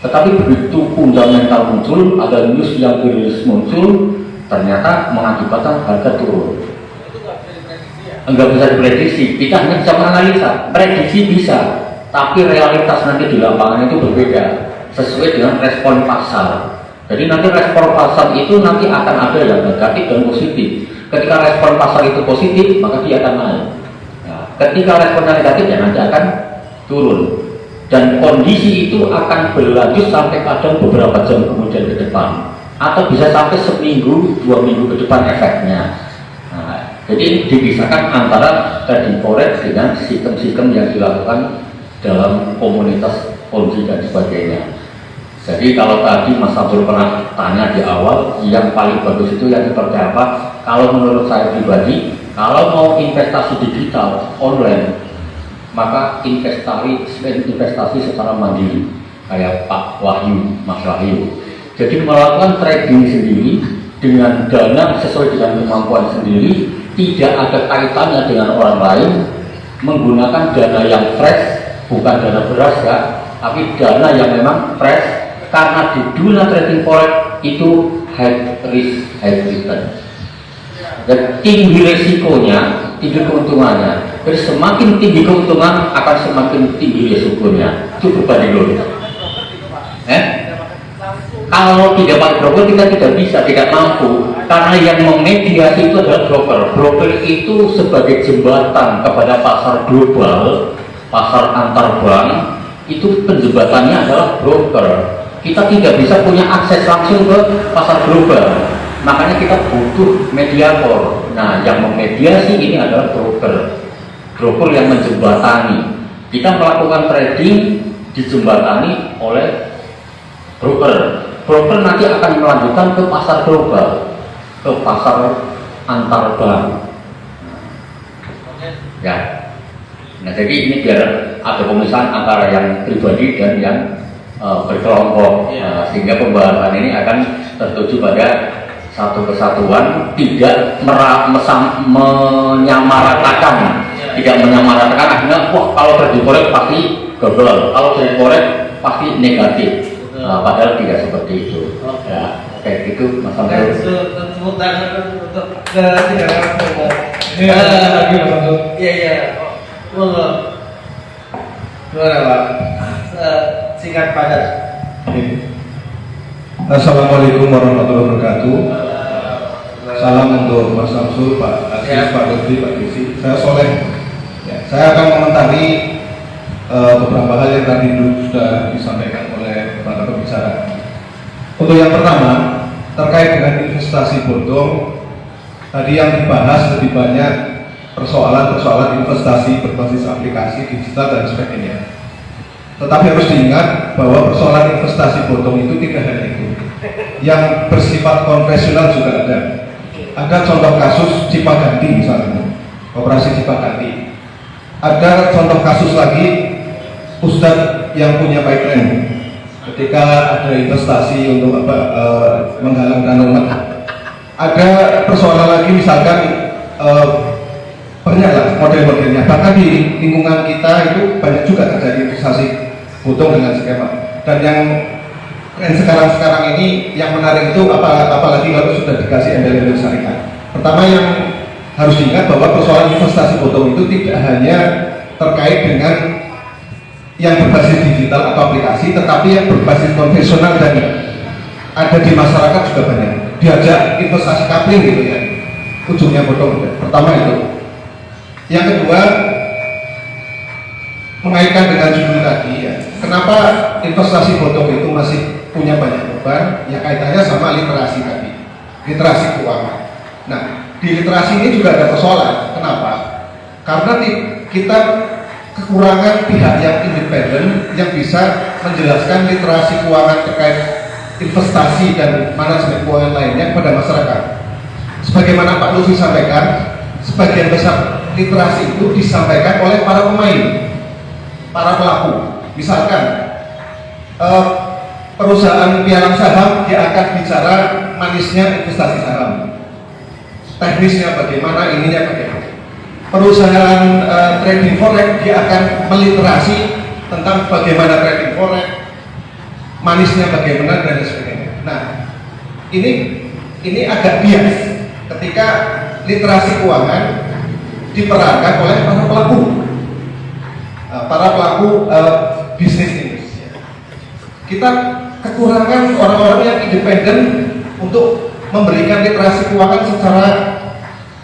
tetapi begitu fundamental muncul, ada news yang rilis muncul, ternyata mengakibatkan harga turun. Enggak bisa diprediksi, kita hanya bisa menganalisa. Prediksi bisa, tapi realitas nanti di lapangan itu berbeda sesuai dengan respon pasar. Jadi nanti respon pasar itu nanti akan ada yang negatif dan positif. Ketika respon pasar itu positif, maka dia akan naik. Nah, ketika responnya negatif, ya nanti akan turun. Dan kondisi itu akan berlanjut sampai kadang beberapa jam kemudian ke depan, atau bisa sampai seminggu, 2 minggu ke depan efeknya. Nah, jadi dipisahkan antara trading forex dengan sistem-sistem yang dilakukan dalam komunitas ponzi dan sebagainya. Jadi kalau tadi Mas Abdul pernah tanya di awal, yang paling bagus itu yang seperti apa? Kalau menurut saya pribadi, kalau mau investasi digital online, maka investasi secara mandiri, kayak Pak Wahyu, Mas Wahyu. Jadi melakukan trading sendiri dengan dana sesuai dengan kemampuan sendiri, tidak ada kaitannya dengan orang lain, menggunakan dana yang fresh, bukan dana beras ya, tapi dana yang memang fresh. Karena di dunia trading forex itu high risk, high return. Dan tinggi resikonya, tinggi keuntungannya. Jadi semakin tinggi keuntungan akan semakin tinggi resikonya. Itu berbanding lurus. Kalau tidak pakai broker kita tidak bisa, tidak mampu. Karena yang memediasi itu adalah broker. Broker itu sebagai jembatan kepada pasar global, pasar antar bank. Itu penjembatannya adalah broker. Kita tidak bisa punya akses langsung ke pasar global, makanya kita butuh mediator. Nah, yang memediasi ini adalah broker yang menjembatani. Kita melakukan trading dijembatani oleh broker nanti akan melanjutkan ke pasar global, ke pasar antar bank ya. Nah, jadi ini biar ada pemisahan antara yang pribadi dan yang berkelompok, sehingga pembahasan ini akan tertuju pada satu kesatuan, tidak menyamaratakan, akhirnya wah kalau trading forex pasti gagal, kalau trading forex pasti negatif. Padahal tidak seperti itu. Ya, kayak gitu Mas Amel. Tepuk tangan untuk ketiga kelompok. Iya. Gimana Pak? Singkat padat. Assalamualaikum warahmatullahi wabarakatuh. Salam untuk Mas Samsul, Pak Aziz, Pak Lutfi, Pak Desi. Saya Soleh. Ya, saya akan mengomentari beberapa hal yang tadi sudah disampaikan oleh para pembicara. Untuk yang pertama, terkait dengan investasi bodong, tadi yang dibahas lebih banyak persoalan investasi berbasis aplikasi digital dan sebagainya. Tetapi harus diingat bahwa persoalan investasi bodong itu tidak hanya itu. Yang bersifat konvensional juga ada. Ada contoh kasus Cipaganti misalnya, operasi Cipaganti. Ada contoh kasus lagi Ustadz yang punya pipeline. Ketika ada investasi untuk menggalangkan umat. Ada persoalan lagi misalkan banyaklah model-modelnya. Bahkan di lingkungan kita itu banyak juga terjadi investasi bodong dengan skema. Dan yang sekarang ini yang menarik itu apalagi kalau sudah dikasih embel-embel syariah. Pertama yang harus diingat bahwa persoalan investasi bodong itu tidak hanya terkait dengan yang berbasis digital atau aplikasi, tetapi yang berbasis konvensional dan ada di masyarakat juga banyak. Diajak investasi coupling gitu ya, ujungnya bodong. Pertama itu. Yang kedua, mengaitkan dengan judul tadi ya, kenapa investasi bodong itu masih punya banyak beban? Ya kaitannya sama literasi tadi, literasi keuangan. Nah, di literasi ini juga ada persoalan. Kenapa? Karena kita kekurangan pihak yang independen yang bisa menjelaskan literasi keuangan terkait investasi dan manajemen keuangan lainnya kepada masyarakat. Sebagaimana Pak Lutfi sampaikan, sebagian besar literasi itu disampaikan oleh para pemain, para pelaku. Misalkan perusahaan pialang saham dia akan bicara manisnya investasi saham, teknisnya bagaimana, ininya bagaimana. Perusahaan trading forex dia akan meliterasi tentang bagaimana trading forex, manisnya bagaimana dan sebagainya. Nah, ini agak bias ketika literasi keuangan diperankan oleh para pelaku bisnis ini. Kita kekurangan orang-orang yang independen untuk memberikan literasi keuangan secara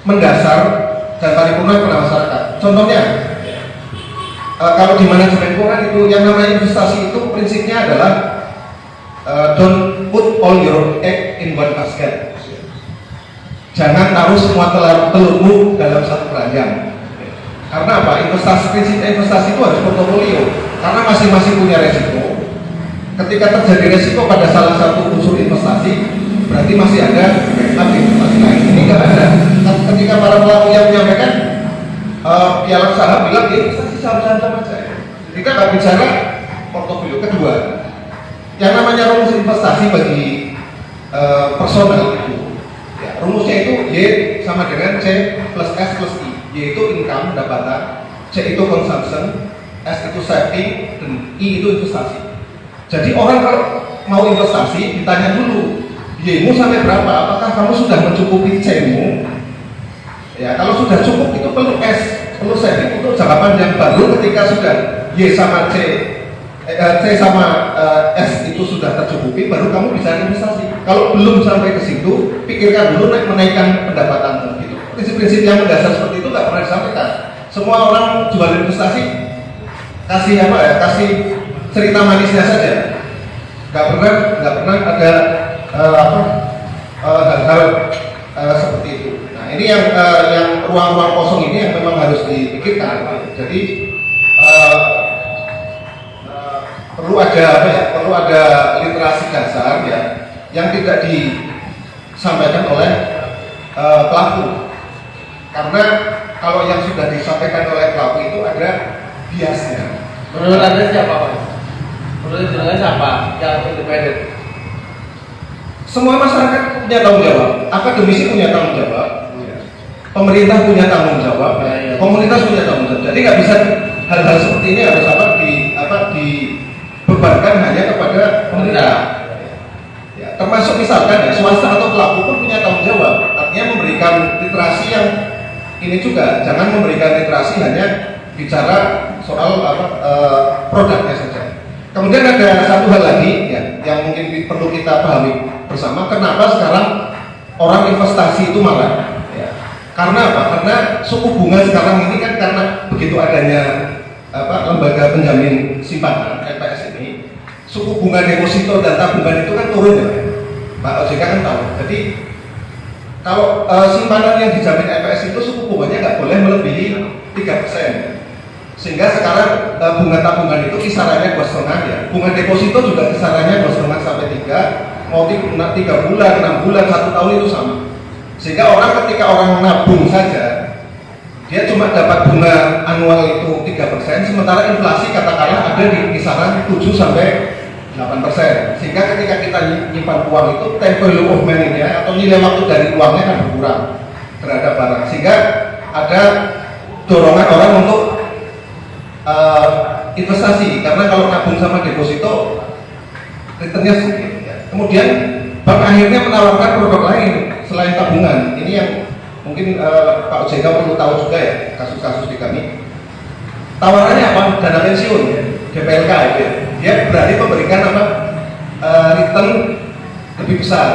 mendasar dan paripurna kepada masyarakat. Contohnya, kalau di manajemen keuangan itu yang namanya investasi itu prinsipnya adalah don't put all your egg in one basket. Jangan taruh semua telurmu dalam satu keranjang. Karena apa? Prinsip investasi itu harus portofolio. Karena masing-masing punya resiko. Ketika terjadi resiko pada salah satu unsur investasi, berarti masih ada backup investasi lain. Ini nggak ada. Ketika para pelaku yang menyampaikan pialang saham bilang dia investasi saham-saham saja. Kita nggak bicara portofolio. Kedua, yang namanya rumus investasi bagi personal itu, ya, rumusnya itu Y sama dengan C plus S plus I. Y itu income, pendapatan, C itu consumption, S itu saving, dan I itu investasi. Jadi orang kalau mau investasi ditanya dulu, Y-mu sampai berapa? Apakah kamu sudah mencukupi C-mu? Ya, kalau sudah cukup itu perlu S, perlu saving untuk jangka panjang. Baru ketika sudah Y sama C sama S itu sudah tercukupi, baru kamu bisa investasi. Kalau belum sampai ke situ, pikirkan dulu menaikkan pendapatanmu. Gitu. Prinsip-prinsip yang mendasar seperti itu nggak pernah disampaikan. Semua orang jual investasi kasih cerita manisnya saja. Nggak pernah ada hal-hal seperti itu. Nah, ini yang ruang-ruang kosong ini yang memang harus dipikirkan. Jadi perlu ada literasi dasar ya yang tidak disampaikan oleh pelaku. Karena kalau yang sudah disampaikan oleh pelaku itu ada biasnya. Menurut Anda siapa, Pak? Menurut Anda siapa yang independen? Semua masyarakat punya tanggung jawab, akademisi punya tanggung jawab, pemerintah punya tanggung jawab, komunitas punya tanggung jawab. Jadi nggak bisa hal-hal seperti ini harus dibebankan hanya kepada pemerintah. Ya, termasuk misalkan ya, swasta atau pelaku pun punya tanggung jawab. Artinya memberikan literasi yang ini juga, jangan memberikan literasi hanya bicara soal produknya saja. Kemudian ada satu hal lagi ya, yang mungkin perlu kita pahami bersama. Kenapa sekarang orang investasi itu marah? Ya. Karena apa? Karena suku bunga sekarang ini kan karena begitu adanya lembaga penjamin simpanan LPS ini, suku bunga deposito dan tabungan itu kan turun ya, Pak OJK kan tahu. Jadi kalau simpanan yang dijamin LPS itu suku bunganya nggak boleh melebihi 3%. Sehingga sekarang bunga tabungan itu kisarannya 2,5 ya. Bunga deposito juga kisarannya 2,5 sampai 3. Mau 3 bulan, 6 bulan, 1 tahun itu sama. Sehingga ketika orang nabung saja, dia cuma dapat bunga anual itu 3%, sementara inflasi katakanlah ada di kisaran 7 sampai 8%. Sehingga ketika kita nyimpan uang itu, time value of money-nya atau nilai waktu dari uangnya kan berkurang terhadap barang. Sehingga ada dorongan orang untuk investasi, karena kalau nabung sama deposito returnnya sedikit ya. Kemudian bank akhirnya menawarkan produk lain selain tabungan. Ini yang mungkin Pak OJK perlu tahu juga ya, kasus-kasus di kami. Tawarannya apa? Dana pensiun, DPLK ya. Dia berani memberikan return lebih besar.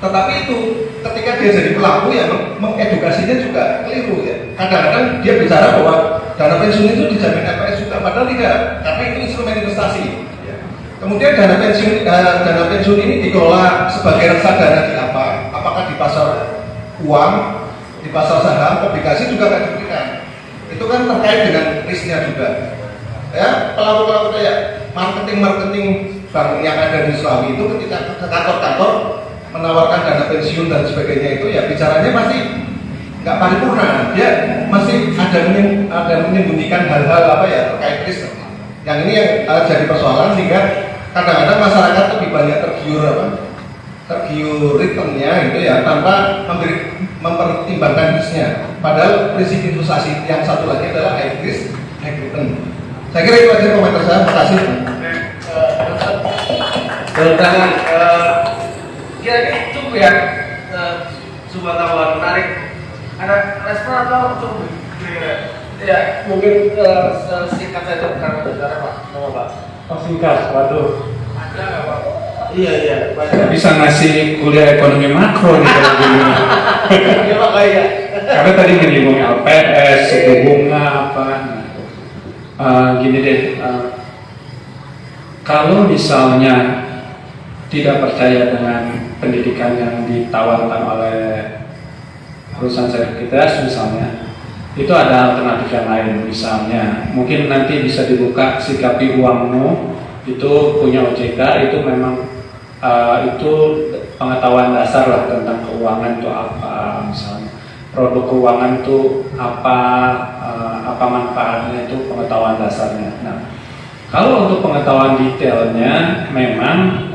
Tetapi itu ketika dia jadi pelaku ya mengedukasinya juga keliru ya. Kadang-kadang dia bicara bahwa dana pensiun itu dijamin LPS juga, padahal tidak, karena itu instrumen investasi. Ya. Kemudian dana pensiun ini dikelola sebagai reksadana di apa? Apakah di pasar uang, di pasar saham, obligasi juga akan diberikan. Itu kan terkait dengan risknya juga. Ya, pelaku-pelaku kayak marketing bank yang ada di Sulawesi itu ketika ke kantor-kantor menawarkan dana pensiun dan sebagainya itu ya bicaranya pasti nggak paripurna, dia masih ada menyembunyikan hal-hal terkait risk. Yang ini yang jadi persoalan, sehingga kadang-kadang masyarakat lebih banyak tergiur returnnya gitu ya, tanpa mempertimbangkan risknya. Padahal prinsip investasi yang satu lagi adalah high risk, high return. Saya kira itu aja komentar saya. Terima kasih. Tentang kira-kira cukup ya, sebuah tawaran menarik. Ada respon atau cukup? Ya mungkin singkat saja karena bicara Pak, nama Pak. Singkat, waduh. Ada nggak Pak? Iya. Bisa ngasih kuliah ekonomi makro nih kalau gini. Iya Pak ya. Karena tadi menyinggung LPS, suku bunga apa. Gini deh, kalau misalnya tidak percaya dengan pendidikan yang ditawarkan oleh perusahaan sekuritas misalnya, itu ada alternatif yang lain. Misalnya mungkin nanti bisa dibuka sikapi uangmu itu punya OJK, itu memang itu pengetahuan dasar lah tentang keuangan itu apa, misalnya produk keuangan itu apa manfaatnya, itu pengetahuan dasarnya. Nah, kalau untuk pengetahuan detailnya memang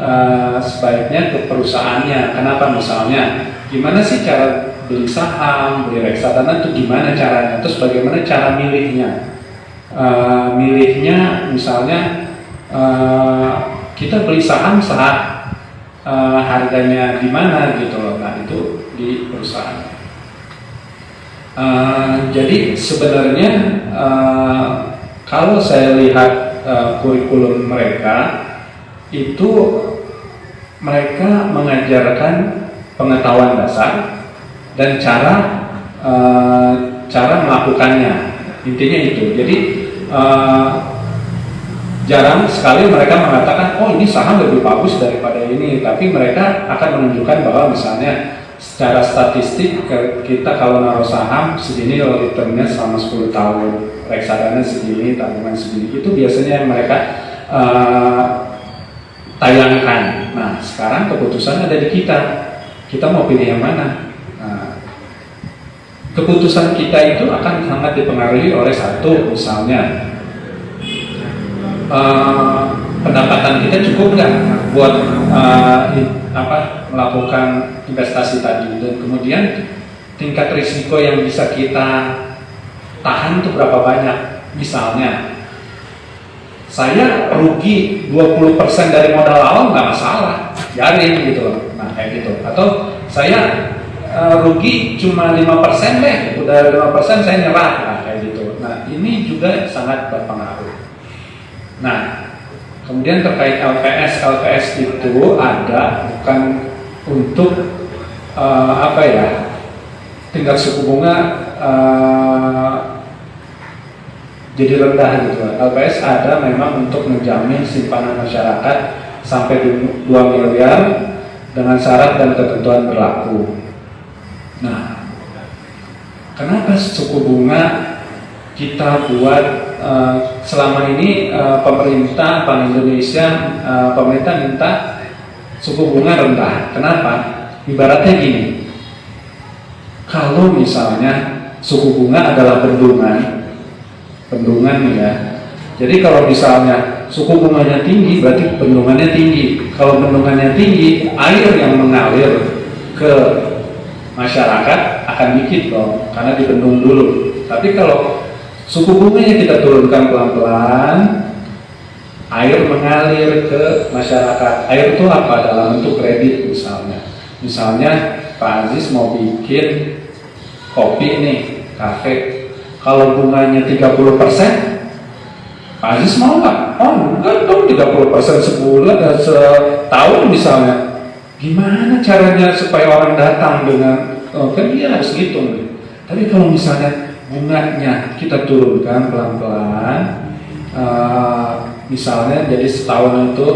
sebaiknya ke perusahaannya. Kenapa? Misalnya gimana sih cara beli saham, beli reksadana itu gimana caranya, terus bagaimana cara milihnya. Milihnya misalnya kita beli saham saat harganya di mana gitu loh. Nah, itu di perusahaan. Jadi sebenarnya kalau saya lihat kurikulum mereka itu, mereka mengajarkan pengetahuan dasar dan cara melakukannya. Intinya itu. Jadi jarang sekali mereka mengatakan, oh ini saham lebih bagus daripada ini, tapi mereka akan menunjukkan bahwa misalnya secara statistik kita kalau naruh saham segini returnnya selama 10 tahun, reksadana segini, tabungan segini. Itu biasanya yang mereka tayangkan. Nah, sekarang keputusan ada di kita. Kita mau pilih yang mana? Nah, keputusan kita itu akan sangat dipengaruhi oleh satu, misalnya pendapatan kita cukup nggak buat melakukan investasi tadi, dan kemudian tingkat risiko yang bisa kita tahan itu berapa banyak. Misalnya saya rugi 20% dari modal awal nggak masalah, biarin gitu loh. Nah kayak gitu. Atau saya rugi cuma 5% deh, udah 5% saya nyerah, nah kayak gitu. Nah ini juga sangat berpengaruh. Nah, kemudian terkait LPS itu ada bukan untuk tingkat suku bunga jadi rendah gitu. LPS ada memang untuk menjamin simpanan masyarakat sampai 2 miliar dengan syarat dan ketentuan berlaku. Nah, kenapa suku bunga kita buat selama ini pemerintah Bank Indonesia pemerintah minta suku bunga rendah. Kenapa? Ibaratnya gini, kalau misalnya suku bunga adalah bendungan ya. Jadi kalau misalnya suku bunganya tinggi, berarti bendungannya tinggi. Kalau bendungannya tinggi, air yang mengalir ke masyarakat akan dikit dong, karena dibendung dulu. Tapi kalau suku bunganya kita turunkan pelan-pelan, air mengalir ke masyarakat. Air itu apa? Dalam bentuk kredit misalnya. Misalnya Pak Aziz mau bikin kopi nih, kafe. Kalau bunganya 30%, Pak Aziz mau nggak? Oh enggak dong, 30% sebulan, setahun misalnya. Gimana caranya supaya orang datang dengan, kan dia harus ngitung. Tapi kalau misalnya bunganya kita turunkan pelan-pelan, misalnya jadi setahun itu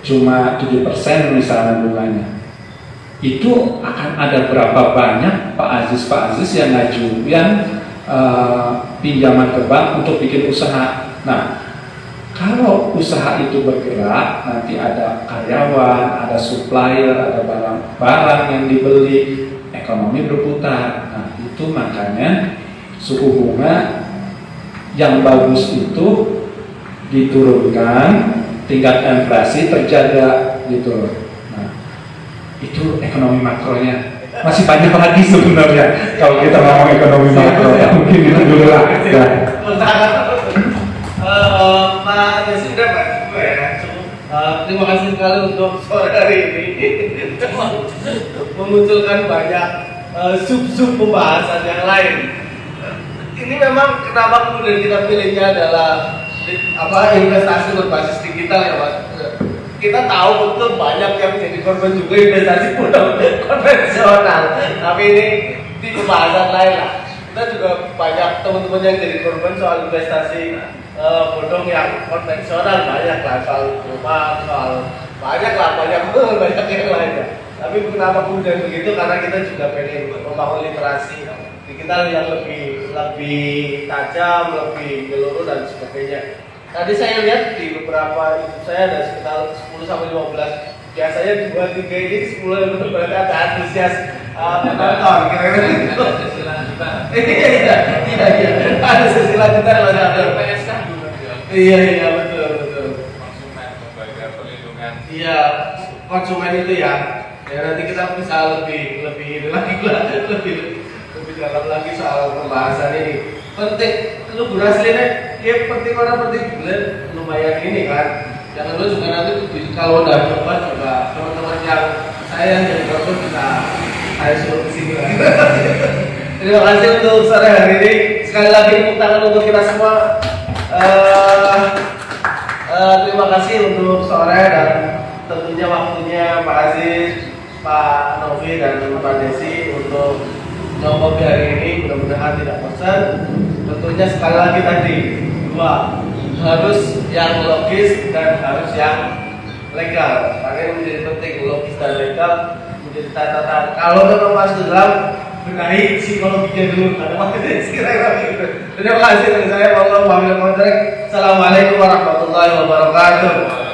cuma 7% misalnya bunganya, itu akan ada berapa banyak Pak Aziz yang ngajuin pinjaman ke bank untuk bikin usaha. Nah, kalau usaha itu bergerak, nanti ada karyawan, ada supplier, ada barang-barang yang dibeli, ekonomi berputar. Nah, itu makanya suku bunga yang bagus itu diturunkan tingkat inflasi terjaga gitu. Nah, itu ekonomi makronya. Masih banyak lagi sebenarnya kalau kita ngomong ekonomi makro. Mungkin itu dulu lah. Ya. Pak Desi udah Pak juga ya. Terima kasih sekali untuk sore hari ini memunculkan banyak sub-sub pembahasan yang lain. Ini memang kenapa kemudian kita pilihnya adalah investasi berbasis digital ya Mas. Kita tahu betul banyak yang menjadi korban juga investasi bodong konvensional. Tapi ini di pembahasan lain lah. Kita juga banyak teman-teman yang jadi korban soal investasi bodong yang konvensional, banyak lah soal rumah, soal banyak yang lainnya. Tapi kenapa kemudian begitu? Karena kita juga pengen membangun literasi digital yang lebih tajam, lebih menyeluruh dan sebagainya. Tadi saya lihat di beberapa YouTube saya ada sekitar 10-15. Biasanya 2-3 ini 10 itu berarti ada antusias penonton kira-kira gitu. Iya. Ada sesi lanjutan ada PSK. Iya betul. Konsumen, lembaga perlindungan. Iya, konsumen itu ya. Ya nanti kita bisa lebih dalam lagi soal pembahasan ini. Penting, lu berhasilnya ya penting bulan lumayan ini kan. Yang kedua juga nanti kalau udah coba juga teman-teman yang saya yang jadi korban bisa saya suruh kesini lagi. Terima kasih untuk sore hari ini. Sekali lagi tepuk tangan untuk kita semua. Terima kasih untuk sore dan tentunya waktunya Pak Aziz, Pak Novi dan Pak Desi untuk ngobrol hari ini. Mudah-mudahan tidak bosan. Tentunya sekali lagi tadi dua, harus yang logis dan harus yang legal. Karena ini menjadi penting, logis dan legal menjadi catatan. Kalau memang masuk dalam benahi psikologinya dulu, ada materi kira-kira gitu. Terima kasih dari saya. Assalamualaikum warahmatullahi wabarakatuh.